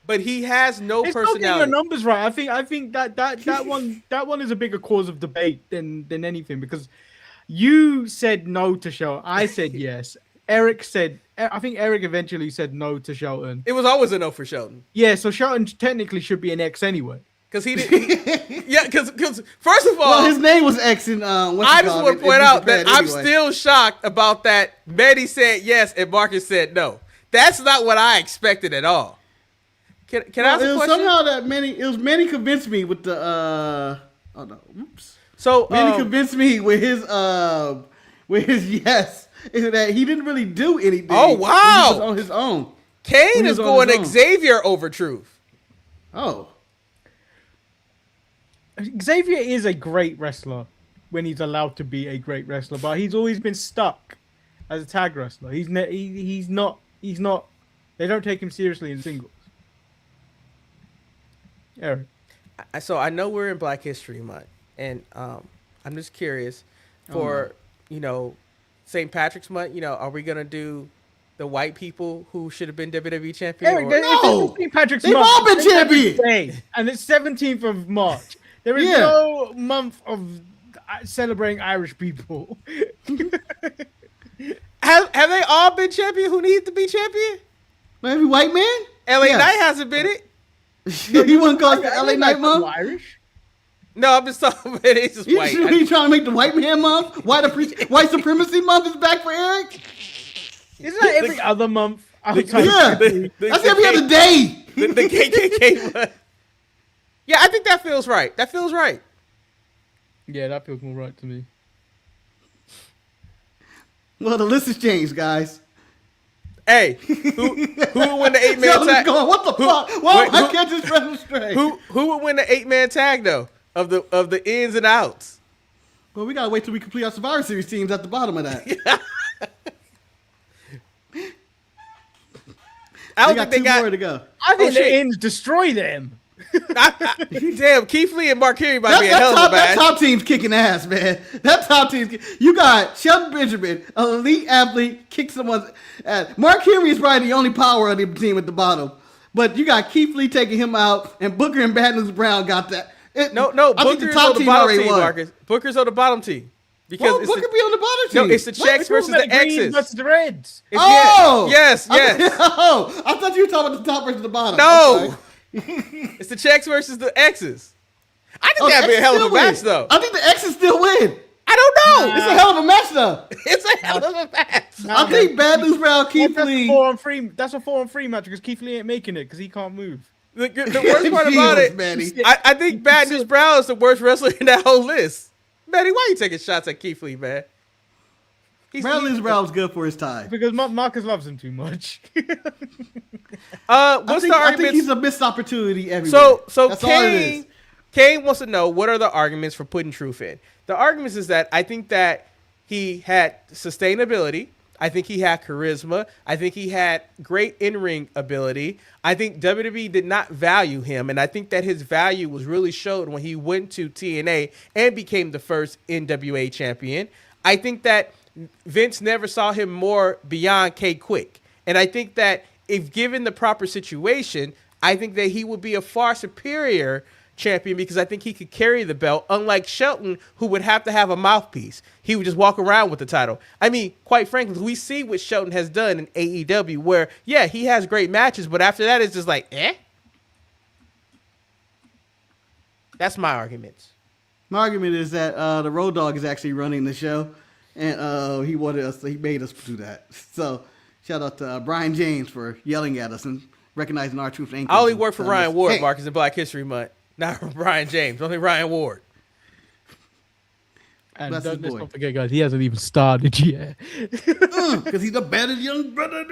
But he has no It's personality. not getting your numbers right. I think that one is a bigger cause of debate than anything, because you said no to Shelton. I said yes. I think Eric eventually said no to Shelton. It was always a no for Shelton. Yeah, so Shelton technically should be an X anyway. Because he didn't. Yeah, because first of all, Well, his name was X in. I just want to point out that I'm still shocked about that. Manny said yes and Marcus said no. That's not what I expected at all. Can I ask a question? Somehow that Manny convinced me with the oh no, oops. So Manny convinced me with his yes that he didn't really do anything. Oh wow, he was on his own. Kane is going Xavier over Truth. Oh, Xavier is a great wrestler when he's allowed to be a great wrestler, but he's always been stuck as a tag wrestler. He's not. They don't take him seriously in singles. Eric. So I know we're in Black History Month, and I'm just curious for St. Patrick's Month. Are we gonna do the white people who should have been WWE champion? Eric, No! St. Patrick's They've Month, all been St. Patrick's champions! Day, and it's 17th of March. There is no month of celebrating Irish people. Have they all been champion? Who needs to be champion? Maybe white man. LA Knight hasn't been it. He wouldn't call it the LA Knight month. Irish. No, I'm just talking about it's just white. You trying to make the white man month? White supremacy month is back for Eric? Isn't that every other month? That's every other day. The KKK month. Yeah, I think that feels right. That feels right. Yeah, that feels more right to me. Well, the list has changed, guys. Hey, who would win the 8-man tag? What the fuck? Why am I catching this straight? Who would win the 8-man tag though? Of the ins and outs. Well, we gotta wait till we complete our Survivor Series teams at the bottom of that. I don't think they got more to go. I think the ins destroy them. Damn, Keith Lee and Mark Henry might be a hell of a match. That top team's kicking ass, man. That top team's you got Shelton Benjamin, an elite athlete, kick someone's ass. Mark Henry is probably the only power of the team at the bottom. But you got Keith Lee taking him out, and Booker and Bad News Brown got that. No, I think Booker's on the bottom team, Marcus. Booker's on the bottom team. Because Booker be on the bottom team. No, it's the Czechs versus the X's. Versus the Reds. Yes. I thought you were talking about the top versus the bottom. No. Okay. It's the Czechs versus the X's. I think that'd be a hell of a match, though. I think the X's still win. I don't know. It's a hell of a match, though. It's a hell of a match. I think Bad News Brown, Keith Lee. That's a 4-on-3 match because Keith Lee ain't making it because he can't move. The worst part about it, Manny. I think Bad News Brown is the worst wrestler in that whole list. Manny, why are you taking shots at Keith Lee, man? Bad News Brown was good for his time. Because Marcus loves him too much. I think he's a missed opportunity everywhere. So Kane wants to know, what are the arguments for putting Truth in? The arguments is that I think that he had sustainability. I think he had charisma. I think he had great in-ring ability. I think WWE did not value him, and I think that his value was really showed when he went to TNA and became the first NWA champion. I think that Vince never saw him more beyond K-Quick. And I think that if given the proper situation, I think that he would be a far superior champion because I think he could carry the belt, unlike Shelton, who would have to have a mouthpiece. He would just walk around with the title. I mean, quite frankly, we see what Shelton has done in AEW where, yeah, he has great matches, but after that, it's just like, eh? That's my arguments. My argument is that the Road Dogg is actually running the show, and he made us do that. So, shout out to Brian James for yelling at us and recognizing our truth. I only work for Ryan Ward, Marcus, in Black History Month. Not Brian James, only Ryan Ward. And let's not forget, guys, he hasn't even started yet. Because he's a better young brother.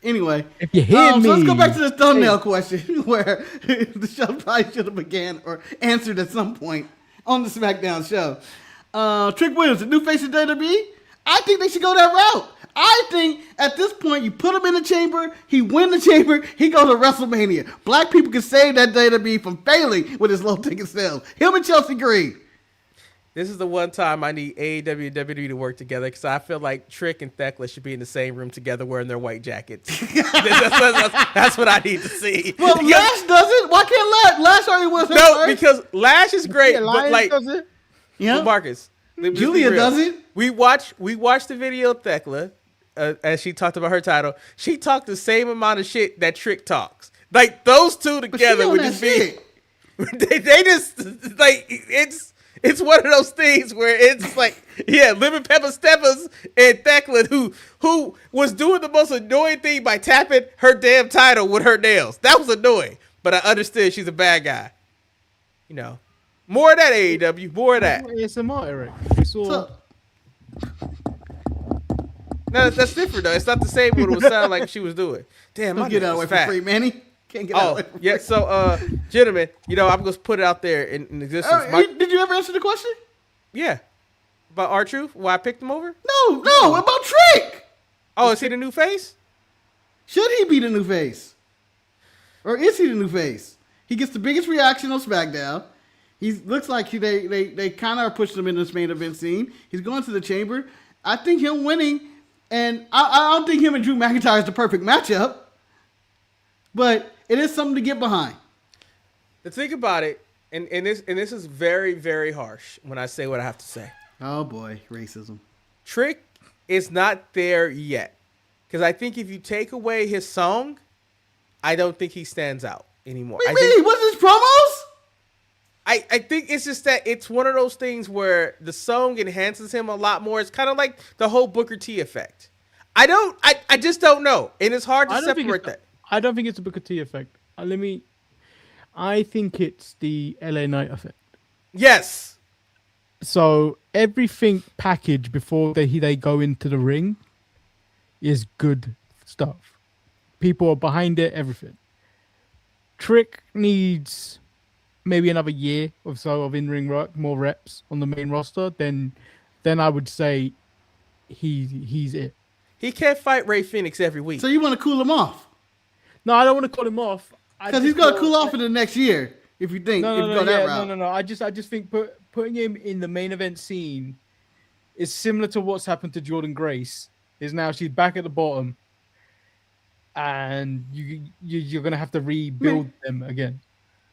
Anyway, if you hear me. So let's go back to the thumbnail question where the show probably should have began or answered at some point on the Smackdown show. Trick Williams, the new face of WWE? I think they should go that route. I think at this point, you put him in the chamber, he win the chamber, he goes to WrestleMania. Black people can save that WWE from failing with his low ticket sales. Him and Chelsea Green. This is the one time I need AEW and WWE to work together because I feel like Trick and Thekla should be in the same room together wearing their white jackets. That's what I need to see. Well, Lash does it. Why can't Lash? Lash already was. No, because Lash is great, Yeah, but like, does it? Yeah, Marcus, let's be Julia real. does it. We watched the video of Thekla as she talked about her title. She talked the same amount of shit that Trick talks. Like those two together would just be. They just like it's one of those things where it's like, yeah, Lemon Pepper Steppers and Thekla who was doing the most annoying thing by tapping her damn title with her nails. That was annoying, but I understood she's a bad guy. You know, more of that AEW, more of that. ASMR, Eric. We saw. No, that's different though. It's not the same what it would sound like she was doing. Damn, Don't my get nose out away is for fat. free, Manny. Can't get out away for free. Yeah, so gentlemen, you know, I'm gonna put it out there in existence. Did you ever answer the question? Yeah. About R-Truth? Why I picked him over? No, about Trick. Oh, is he the new face? Should he be the new face? Or is he the new face? He gets the biggest reaction on SmackDown. He looks like they kind of are pushing him in this main event scene. He's going to the chamber. I think him winning, and I don't think him and Drew McIntyre is the perfect matchup, but it is something to get behind. To think about it, and this is very, very harsh when I say what I have to say. Oh boy, racism. Trick is not there yet. Because I think if you take away his song, I don't think he stands out anymore. What do you mean? What's his promos? I think it's just that it's one of those things where the song enhances him a lot more. It's kind of like the whole Booker T effect. I just don't know. And it's hard to separate that. I don't think it's a Booker T effect. I think it's the LA Knight effect. Yes. So everything packaged before they go into the ring is good stuff. People are behind it, everything. Trick needs maybe another year or so of in-ring work, more reps on the main roster, then I would say he's it. He can't fight Ray Phoenix every week. So you want to cool him off? No, I don't want to call him off. Because he's going to cool off in the next year if you think if you go that route. No. I just think putting him in the main event scene is similar to what's happened to Jordan Grace. Is now she's back at the bottom, and you're going to have to rebuild them again.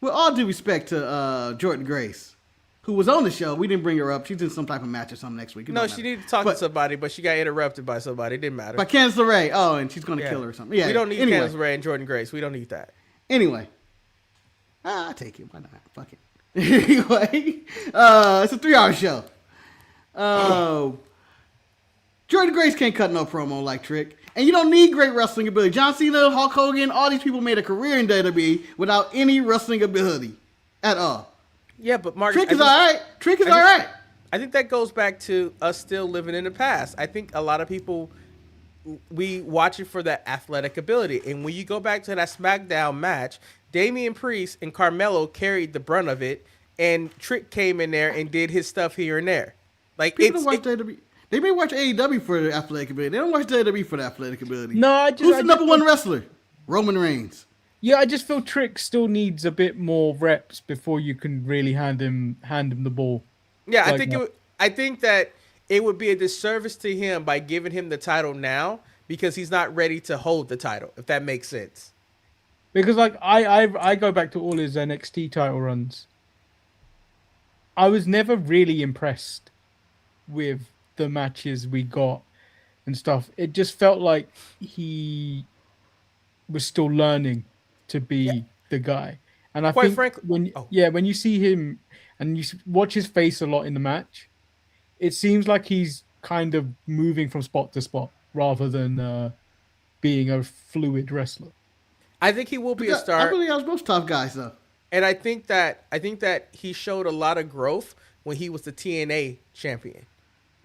With all due respect to Jordan Grace, who was on the show, we didn't bring her up. She's in some type of match or something next week. No, she needed to talk to somebody, but she got interrupted by somebody. It didn't matter. By Candice LeRae. Oh, and she's going to kill her or something. Yeah. We don't need Candice LeRae and Jordan Grace. We don't need that. Anyway. I'll take it. Why not? Fuck it. Anyway. It's a 3-hour show. Jordan Grace can't cut no promo like Trick. And you don't need great wrestling ability. John Cena, Hulk Hogan, all these people made a career in WWE without any wrestling ability at all. Yeah, but Marcus, Trick is all right. Trick is all right. I think that goes back to us still living in the past. I think a lot of people, we watch it for that athletic ability. And when you go back to that SmackDown match, Damian Priest and Carmelo carried the brunt of it, and Trick came in there and did his stuff here and there. Like people don't watch WWE. They may watch AEW for the athletic ability. They don't watch WWE for the athletic ability. No, who's the number one wrestler? Roman Reigns. Yeah, I just feel Trick still needs a bit more reps before you can really hand him the ball. Yeah, I think that it would be a disservice to him by giving him the title now because he's not ready to hold the title, if that makes sense. Because like I go back to all his NXT title runs. I was never really impressed with the matches we got and stuff. It just felt like he was still learning to be the guy. And I think frankly, when you see him and you watch his face a lot in the match, it seems like he's kind of moving from spot to spot rather than being a fluid wrestler. I think he will be a star. I believe I was most tough guys though. And I think that he showed a lot of growth when he was the TNA champion.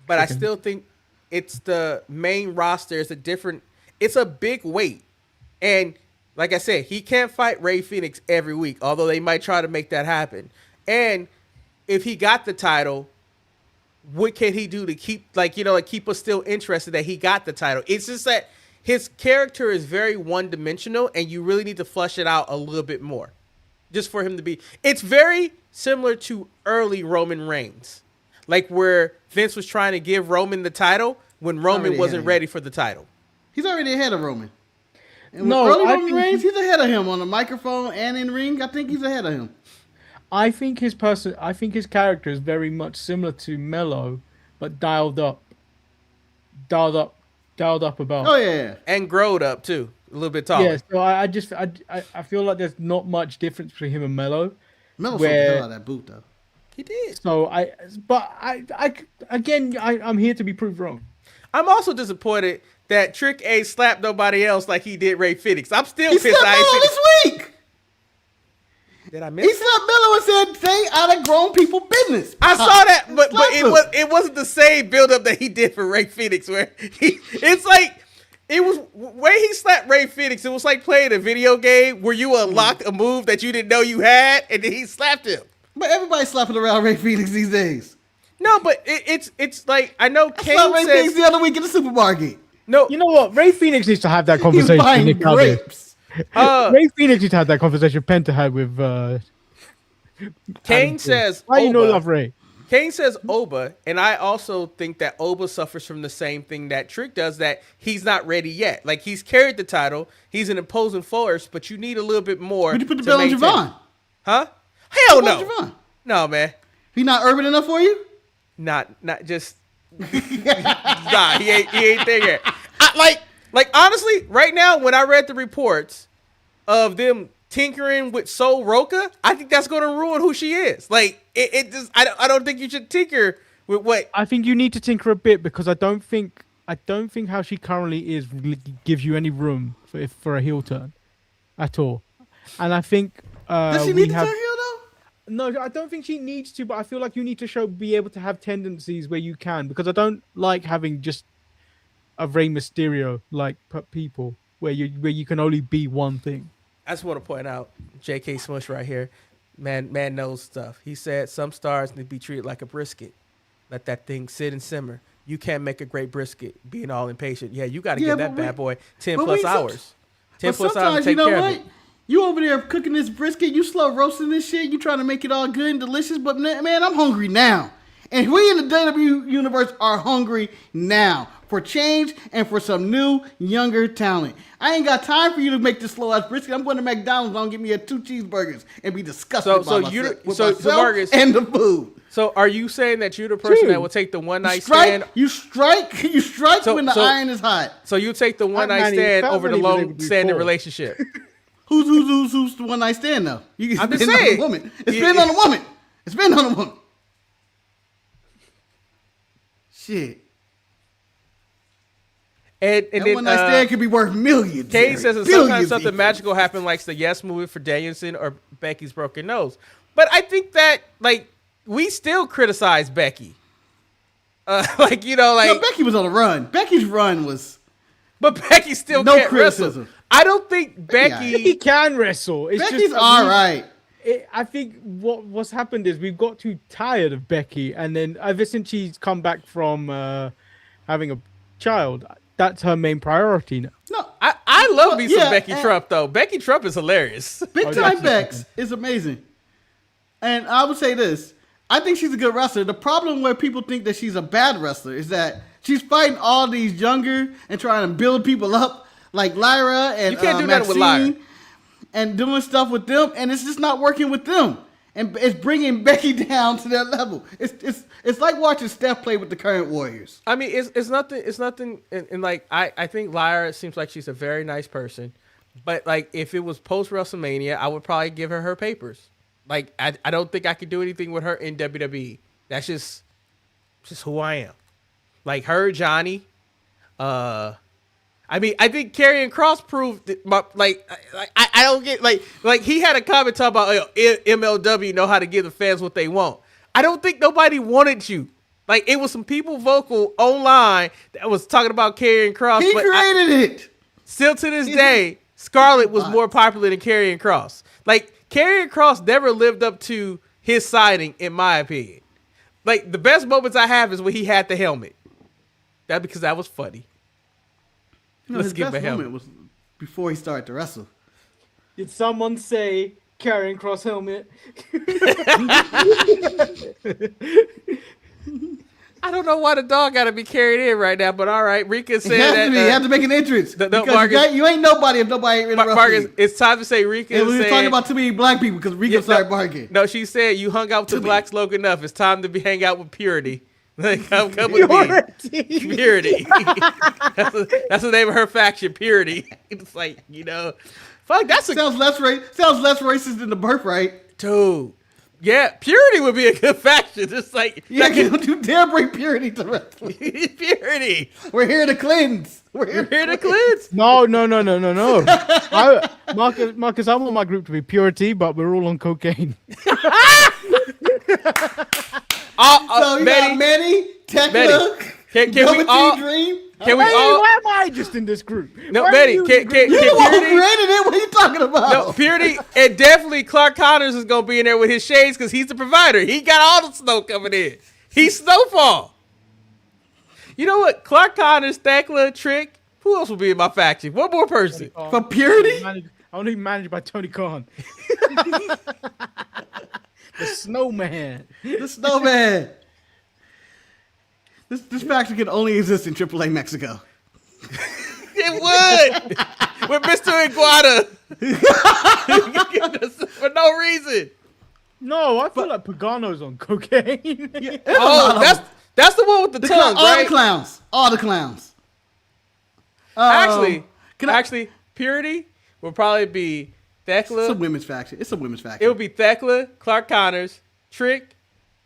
But I still think it's the main roster is it's a big weight. And like I said, he can't fight Ray Phoenix every week, although they might try to make that happen. And if he got the title, what can he do to keep keep us still interested that he got the title. It's just that his character is very one-dimensional, and you really need to flesh it out a little bit more, just for him to be. It's very similar to early Roman Reigns, like where Vince was trying to give Roman the title when Roman wasn't ready for the title. He's already ahead of Roman. And No, early I Roman think Reigns, he's ahead of him on the microphone and in ring. I think he's ahead of him. I think his character is very much similar to Mello, but dialed up about. Oh yeah. And growed up too, a little bit taller. Yeah, so I feel like there's not much difference between him and Mello. Melo sold the hell out of that boot though. He did. So I'm here to be proved wrong. I'm also disappointed that Trick A slapped nobody else like he did Ray Phoenix. I'm still He pissed. slapped Melo this week. Did I He miss it? slapped Melo and said, "Stay out of grown people business." I saw that, but Slapped him. it wasn't the same build up that he did for Ray Phoenix, where it's like it was where he slapped Ray Phoenix. It was like playing a video game where you unlocked a move that you didn't know you had, and then he slapped him. But everybody's slapping around Ray Phoenix these days. No, but it's like I know I slapped Ray Phoenix Kane the other week in the supermarket. no. You know what? Ray Phoenix needs to have that He was conversation. buying Nick Aldis. grapes. Ray Phoenix needs to have that conversation Penta had with. Kane says Why you know Oba. love Ray? Kane says Oba, and I also think that Oba suffers from the same thing that Trick does, that he's not ready yet. Like, he's carried the title, he's an imposing force, but you need a little bit more. Would you put the to belt on maintain. Javon? Huh? Hell Put it on no. Javon. No, man. He not urban enough for you? Not just nah, he ain't there yet. Like honestly, right now when I read the reports of them tinkering with Sol Roca, I think that's going to ruin who she is. Like it just I don't think you should tinker with what. I think you need to tinker a bit because I don't think how she currently is really gives you any room for a heel turn at all. And I think Does she need to turn heel though? No, I don't think she needs to, but I feel like you need to be able to have tendencies where you can, because I don't like having just a Rey Mysterio like people where you can only be one thing. I just want to point out J.K. Smush right here. Man knows stuff. He said some stars need to be treated like a brisket. Let that thing sit and simmer. You can't make a great brisket being all impatient. Yeah, you got to give that bad boy 10 plus hours. 10 plus hours to take care of it. You over there cooking this brisket, you slow roasting this shit, you trying to make it all good and delicious, but man, I'm hungry now. And we in the WWE universe are hungry now for change and for some new, younger talent. I ain't got time for you to make this slow-ass brisket. I'm going to McDonald's and get me 2 cheeseburgers and be disgusted by myself Marcus, and the food. So are you saying that you're the person that will take the one-night stand? You strike when the iron is hot. So you take the one-night stand over the long-standing relationship. Who's the one night stand though? You can I'm just spend on saying. a woman. It's been on a woman. It's been on a woman. Shit. And that then one night stand could be worth millions. Kane says that sometimes something even. magical happens, like the Yes movie for Danielson or Becky's broken nose. But I think that we still criticize Becky. No, Becky was on a run. Becky's run was. But Becky still no can't criticism. wrestle. I don't think Becky He can wrestle. It's Becky's just all right. I think what's happened is we've got too tired of Becky, and then ever since she's come back from having a child, that's her main priority now. No, I love me some Becky Trump though. Becky Trump is hilarious. Big Time Bex is amazing. And I would say this. I think she's a good wrestler. The problem where people think that she's a bad wrestler is that she's fighting all these younger and trying to build people up like Lyra and you can't do Maxine that with Lyra. And doing stuff with them, and it's just not working with them. And it's bringing Becky down to that level. It's like watching Steph play with the current Warriors. I mean, it's nothing. And like I think Lyra seems like she's a very nice person, but like if it was post WrestleMania, I would probably give her papers. Like I don't think I could do anything with her in WWE. That's just who I am. Like her, Johnny. I mean, I think Karrion Kross proved that I don't get like he had a comment talking about MLW know how to give the fans what they want. I don't think nobody wanted you. Like it was some people vocal online that was talking about Karrion Kross. He created it. Still to this day, Scarlett was more popular than Karrion Kross. Like Karrion Kross never lived up to his signing, in my opinion. like the best moments I have is when he had the helmet. That because that was funny. His best moment was before he started to wrestle. Did someone say Karrion Kross helmet? I don't know why the dog got to be carried in right now, but all right. Rika said that. You have to make an entrance. No, Marcus, you ain't nobody if nobody ain't interrupting. Marcus, it's time to say Rika. And we were talking about too many black people because Rika started barking. No, she said you hung out with the blacks long enough. It's time to hang out with Purity. Like, come with me. Purity. That's the name of her faction, Purity. It's like, fuck, sounds less racist than the birthright. Dude. Yeah, Purity would be a good faction. Just like don't you dare bring Purity to wrestling. Purity. We're here to cleanse. We're here to cleanse. No. Marcus, I want my group to be Purity, but we're all on cocaine. So you got Manny, Tekla, can we all Dream? Why am I just in this group? No, Manny, you the one who created it. What are you talking about? No, Purity, and definitely Clark Connors is gonna be in there with his shades because he's the provider. He got all the snow coming in. He's Snowfall. You know what? Clark Connors, Thekla, Trick. Who else will be in my faction? One more person. For Purity? I want to be managed by Tony Khan. The Snowman. The Snowman. This faction can only exist in AAA Mexico. It would. With Mr. Iguana. For no reason. No, I feel like Pagano's on cocaine. Yeah, that's the one with the tongue, right? All the clowns. Actually, Purity will probably be Thekla. It's a women's faction. It would be Thekla, Clark Connors, Trick,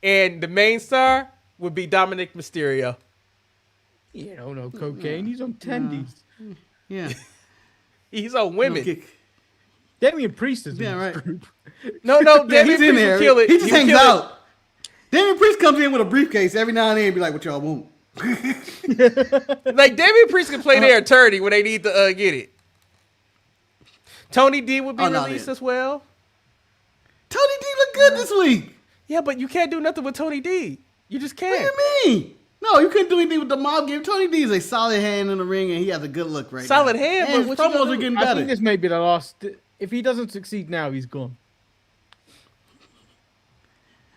and the main star would be Dominic Mysterio. You don't know cocaine. He's on tendies. Yeah. He's on women. Damian Priest is in this group. No, Damian Priest will kill it. He just hangs out. Damian Priest comes in with a briefcase every now and then and be like, what y'all want? Like, Damian Priest can play their attorney when they need to get it. Tony D would be released as well. Tony D look good this week. Yeah, but you can't do nothing with Tony D. You just can't. What do you mean? No, you couldn't do anything with the mob game. Tony D is a solid hand in the ring, and he has a good look right now. Solid hand, and but his promos are getting better. I think this may be the last. If he doesn't succeed now, he's gone.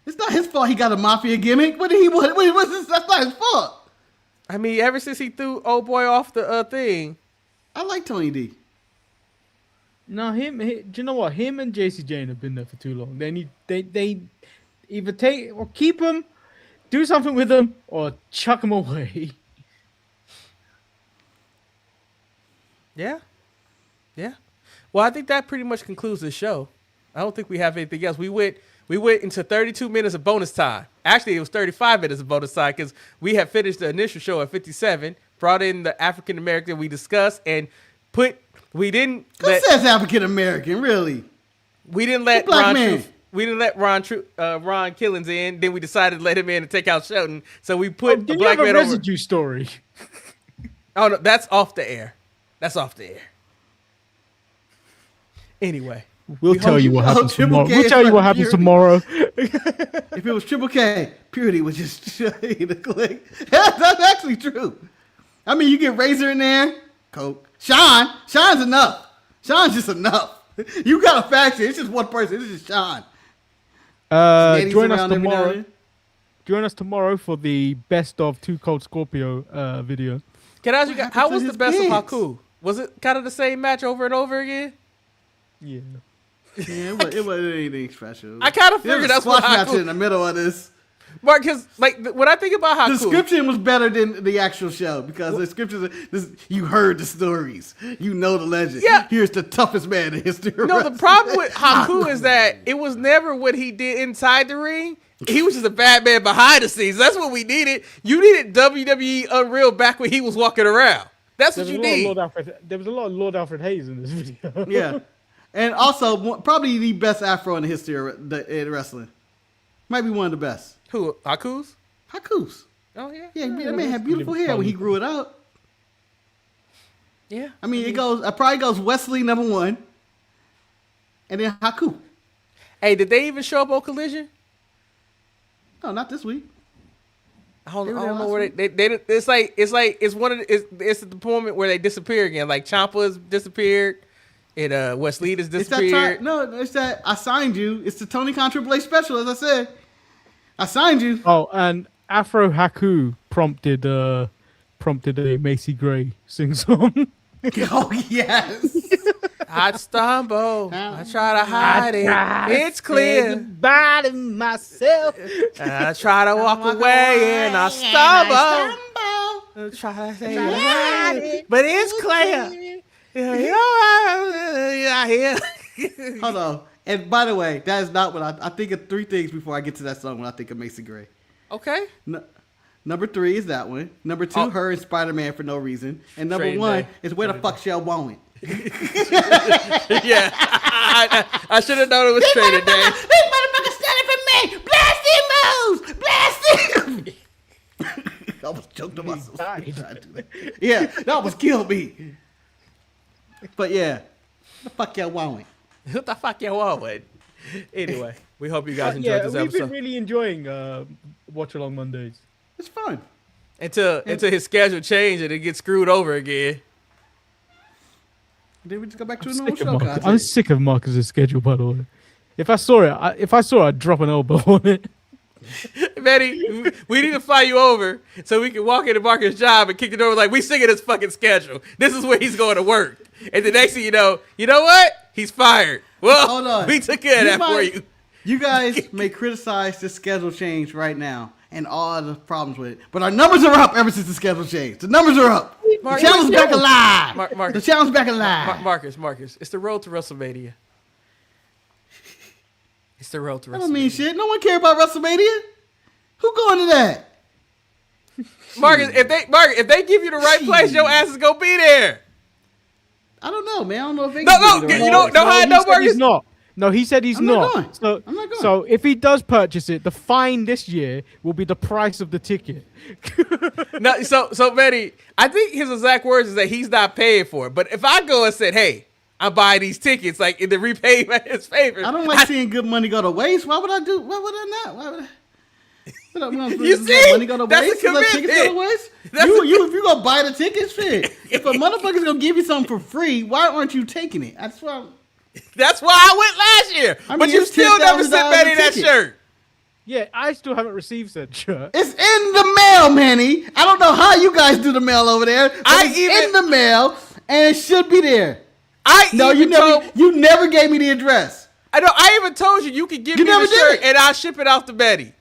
It's not his fault he got a mafia gimmick. What did he want? That's not his fault. I mean, ever since he threw old boy off the thing. I like Tony D. No, do you know what? Him and JC Jane have been there for too long. They either take or keep him, do something with him, or chuck him away. Yeah. Well, I think that pretty much concludes the show. I don't think we have anything else. We went into 32 minutes of bonus time. Actually, it was 35 minutes of bonus time because we had finished the initial show at 57, brought in the African American we discussed, and we didn't. Who says African American? Really? We didn't let Ron Killings in. Then we decided to let him in and take out Shelton. So we put a black man over. Residue story. Oh no, that's off the air. Anyway, we'll tell you what happens tomorrow. If it was Triple K, Purity would just show you the click. That's actually true. I mean, you get Razor in there, Coke. Sean's enough. Sean's just enough. You got a faction. It's just one person. It's just Sean. Join us tomorrow. Join us tomorrow for the best of Too Cold Scorpio video. Can I ask you, how was the best of Haku? Was it kind of the same match over and over again? Yeah. It wasn't anything special. I kind of figured that's what match in the middle of this. Mark, because when I think about Haku, the description was better than the actual show because the scriptures. You heard the stories, you know the legend. Yeah, here's the toughest man in history. No, the problem with Haku is that it was never what he did inside the ring. He was just a bad man behind the scenes. That's what we needed. You needed WWE Unreal back when he was walking around. That's what you need. There was a lot of Lord Alfred Hayes in this video. Yeah, and also probably the best afro in the history of wrestling. Might be one of the best. Who? Haku's? Oh yeah. Yeah, that man had beautiful hair when he grew it out. Yeah. I mean, it probably goes Wesley #1, and then Haku. Hey, did they even show up on Collision? No, not this week. I don't know where they it's the moment where they disappear again. Like Ciampa's disappeared, and Wesley has disappeared. It's that I signed you. It's the Tony Khan Triple H special, as I said. I signed you. Oh, and Afro Haku prompted a Macy Gray sing song. Oh yes. I stumble. I try to hide it. It's clear. Goodbye to myself. I try to walk away and I stumble. I try to say it, but it's clear. Hold on. And by the way, that is not what I think of 3 things before I get to that song when I think of Macy Gray. Okay. Number 3 is that one. Number 2, her and Spider-Man for no reason. And number 1 is where the fuck shall want it. Yeah, I should have known it was Trader Day. This motherfucker standing for me. Blast him, moves. Blast him. I almost choked on myself. Yeah, that almost killed me. But yeah, the fuck y'all want it? What the fuck you want with? Anyway, we hope you guys enjoyed this episode. We've been really enjoying Watch Along Mondays. It's fun. Until his schedule changed and it gets screwed over again. Then we just go back to a normal show content. I'm sick of Marcus's schedule, by the way. If I saw it, I'd drop an elbow on it. Manny, we need to fly you over so we can walk into Marcus' job and kick the door like, we singing his fucking schedule. This is where he's going to work. And the next thing you know what? He's fired. Well, hold on. We took care of that for you. You guys may criticize the schedule change right now and all the problems with it, but our numbers are up ever since the schedule changed. The numbers are up. The channel's back alive. The channel's back alive. Marcus, it's the road to WrestleMania. It's the road to WrestleMania. I don't mean shit. No one care about WrestleMania. Who going to that? Marcus, if they give you the right place, your ass is gonna be there. I don't know, man. I don't know if they you don't know how I know Marcus. He's not. No, he said he's not. I'm not going. So if he does purchase it, the fine this year will be the price of the ticket. No, so Manny, I think his exact words is that he's not paying for it. But if I go and said, "Hey, I'm buying these tickets," like in the repay his favor, I don't like seeing good money go to waste. Why would I do? Why would I not? Why would I? You see, money go to that's waste? a commitment. Go to waste? If you gonna buy the tickets, shit. If a motherfucker's gonna give you something for free, why aren't you taking it? That's why I went last year. But you still never sent Manny that shirt. Yeah, I still haven't received that shirt. It's in the mail, Manny. I don't know how you guys do the mail over there. It's in the mail and it should be there. You never gave me the address. I know. I even told you could give me the shirt and I'll ship it off to Betty.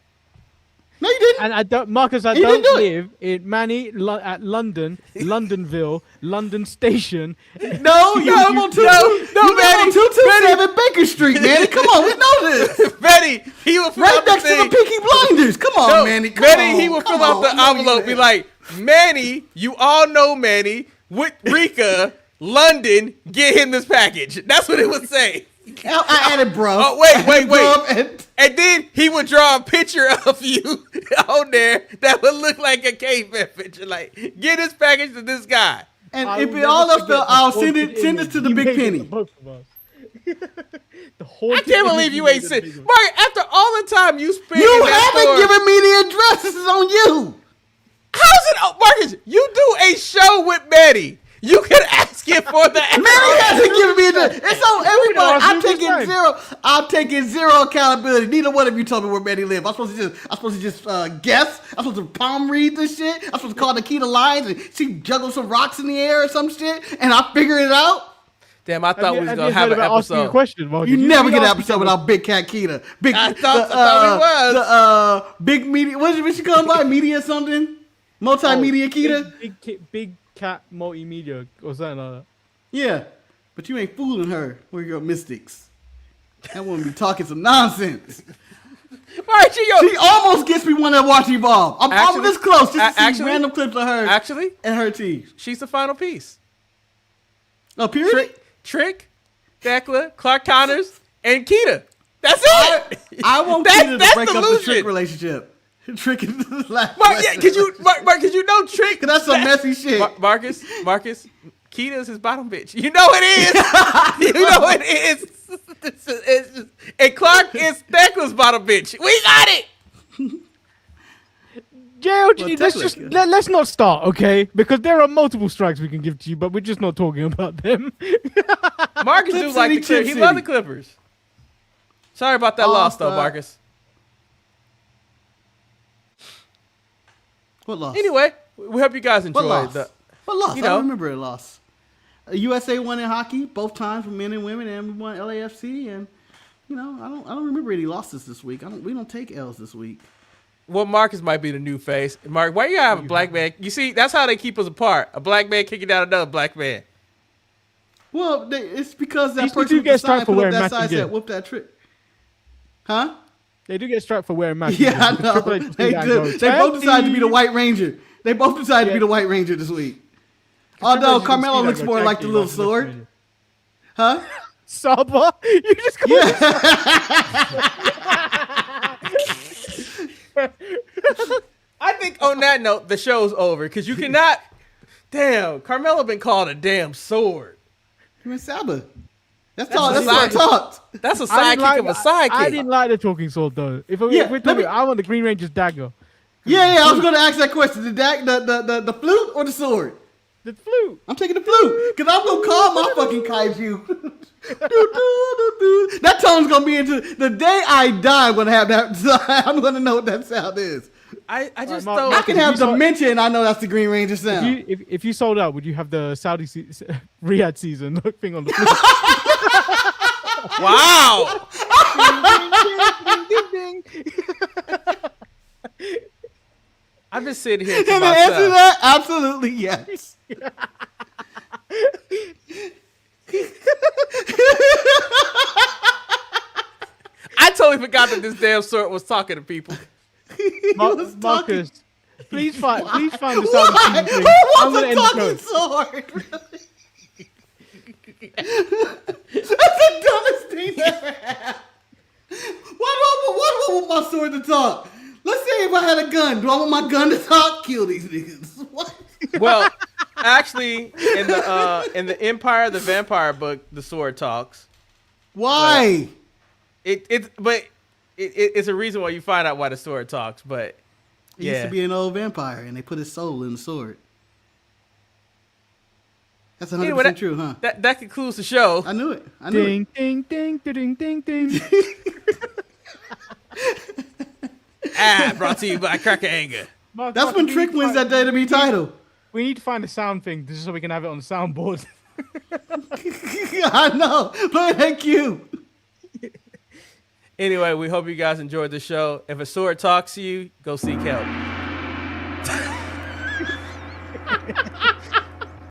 No, you didn't. And I don't, Marcus. I don't live in Manny at London, Londonville, London Station. No, Manny. 227 Baker Street, Manny. Come on, we know this. Betty, he will fill right out next the thing. to the Peaky Blinders. Come on, Manny. He will fill out the envelope. Be like, Manny, you all know Manny with Rika, London. Get him this package. That's what it would say. I added bro. Oh, wait. And then he would draw a picture of you on there that would look like a caveman picture. Like, get this package to this guy. And if it all else, I'll send it to the Big Penny. Both of us. I can't believe you ain't sent. Mark, after all the time you spent you haven't given me the address. This is on you. How's it, Marcus? You do a show with Manny. You can ask him for the address. Manny hasn't given me the. It's on everybody. I'm taking zero accountability. Neither one of you told me where Manny lived. I'm supposed to just guess. I'm supposed to palm read this shit. I'm supposed to call Nikita Lyons and she juggle some rocks in the air or some shit, and I figure it out. Damn, I thought we was gonna have an episode. You never get an episode without Big Cat Keita. I thought we was. The big media. What she call by? Media something? Multimedia Keita. Big Cat Multimedia or something like that. Yeah, but you ain't fooling her with your mystics. That woman be talking some nonsense. She almost gets me when I watch Evolve. I'm this close just to see random clips of her. And her team. She's the final piece. Oh, period? Trick, Thekla, Clark Connors, and Keita. That's it. I want Keita to break up the Trick relationship. Trick is the last. Mark, cause you know Trick. Cause that's some messy shit. Marcus, Keita is his bottom bitch. You know it is. And Clark is Thekla's bottom bitch. We got it. JLG, let's not start, okay? Because there are multiple strikes we can give to you, but we're just not talking about them. Marcus do like the Clippers. He loves the Clippers. Sorry about that loss, though, Marcus. What loss? Anyway, we hope you guys enjoyed. What loss? I don't remember a loss. USA won in hockey both times for men and women, and we won LAFC. And I don't remember any losses this week. We don't take L's this week. Well, Marcus might be the new face. Mark, why you gotta have a black man? You see, that's how they keep us apart. A black man kicking down another black man. Well, it's because that person with the sign put up that sign said, "Whoop that trick." Huh? They do get struck for wearing masks. Yeah, I know. They both decided to be the White Ranger. They both decided to be the White Ranger this week. Although Carmelo looks more like the little sword. Huh? Saba? You just called I think on that note, the show's over because you cannot. Damn, Carmelo been called a damn sword. Saba. That's all I talked. That's a sidekick of a sidekick. I didn't like the talking sword though. If we're talking, I want the Green Ranger's dagger. Yeah. I was going to ask that question: the flute or the sword? The flute. I'm taking the flute because I'm gonna call my fucking kaiju. That tone's gonna be into the day I die. I'm gonna have that. I'm gonna know what that sound is. I just don't. I can have dementia, and I know that's the Green Ranger sound. If you sold out, would you have the Saudi Riyadh season thing on the flute? Wow. Ding, ding, ding. I've been sitting here to and myself. the answer to that, absolutely yes. I totally forgot that this damn sword was talking to people. Marcus, please find the sound thing. I'm gonna end the sword. That's the dumbest thing ever happened. Why do I want my sword to talk? Let's say if I had a gun, do I want my gun to talk? Kill these niggas. What? Well, actually, in the Empire of the Vampire book, the sword talks. Why? It's a reason why you find out why the sword talks. But he used to be an old vampire, and they put his soul in the sword. That's 100% true, huh? That concludes the show. I knew it. Ding, ding, ding, ding, ding, ding. Brought to you by Cracker Anger. That's when Trick wins that WWE title. We need to find a sound thing just so we can have it on the soundboard. I know. Play thank you. Anyway, we hope you guys enjoyed the show. If a sword talks to you, go seek help.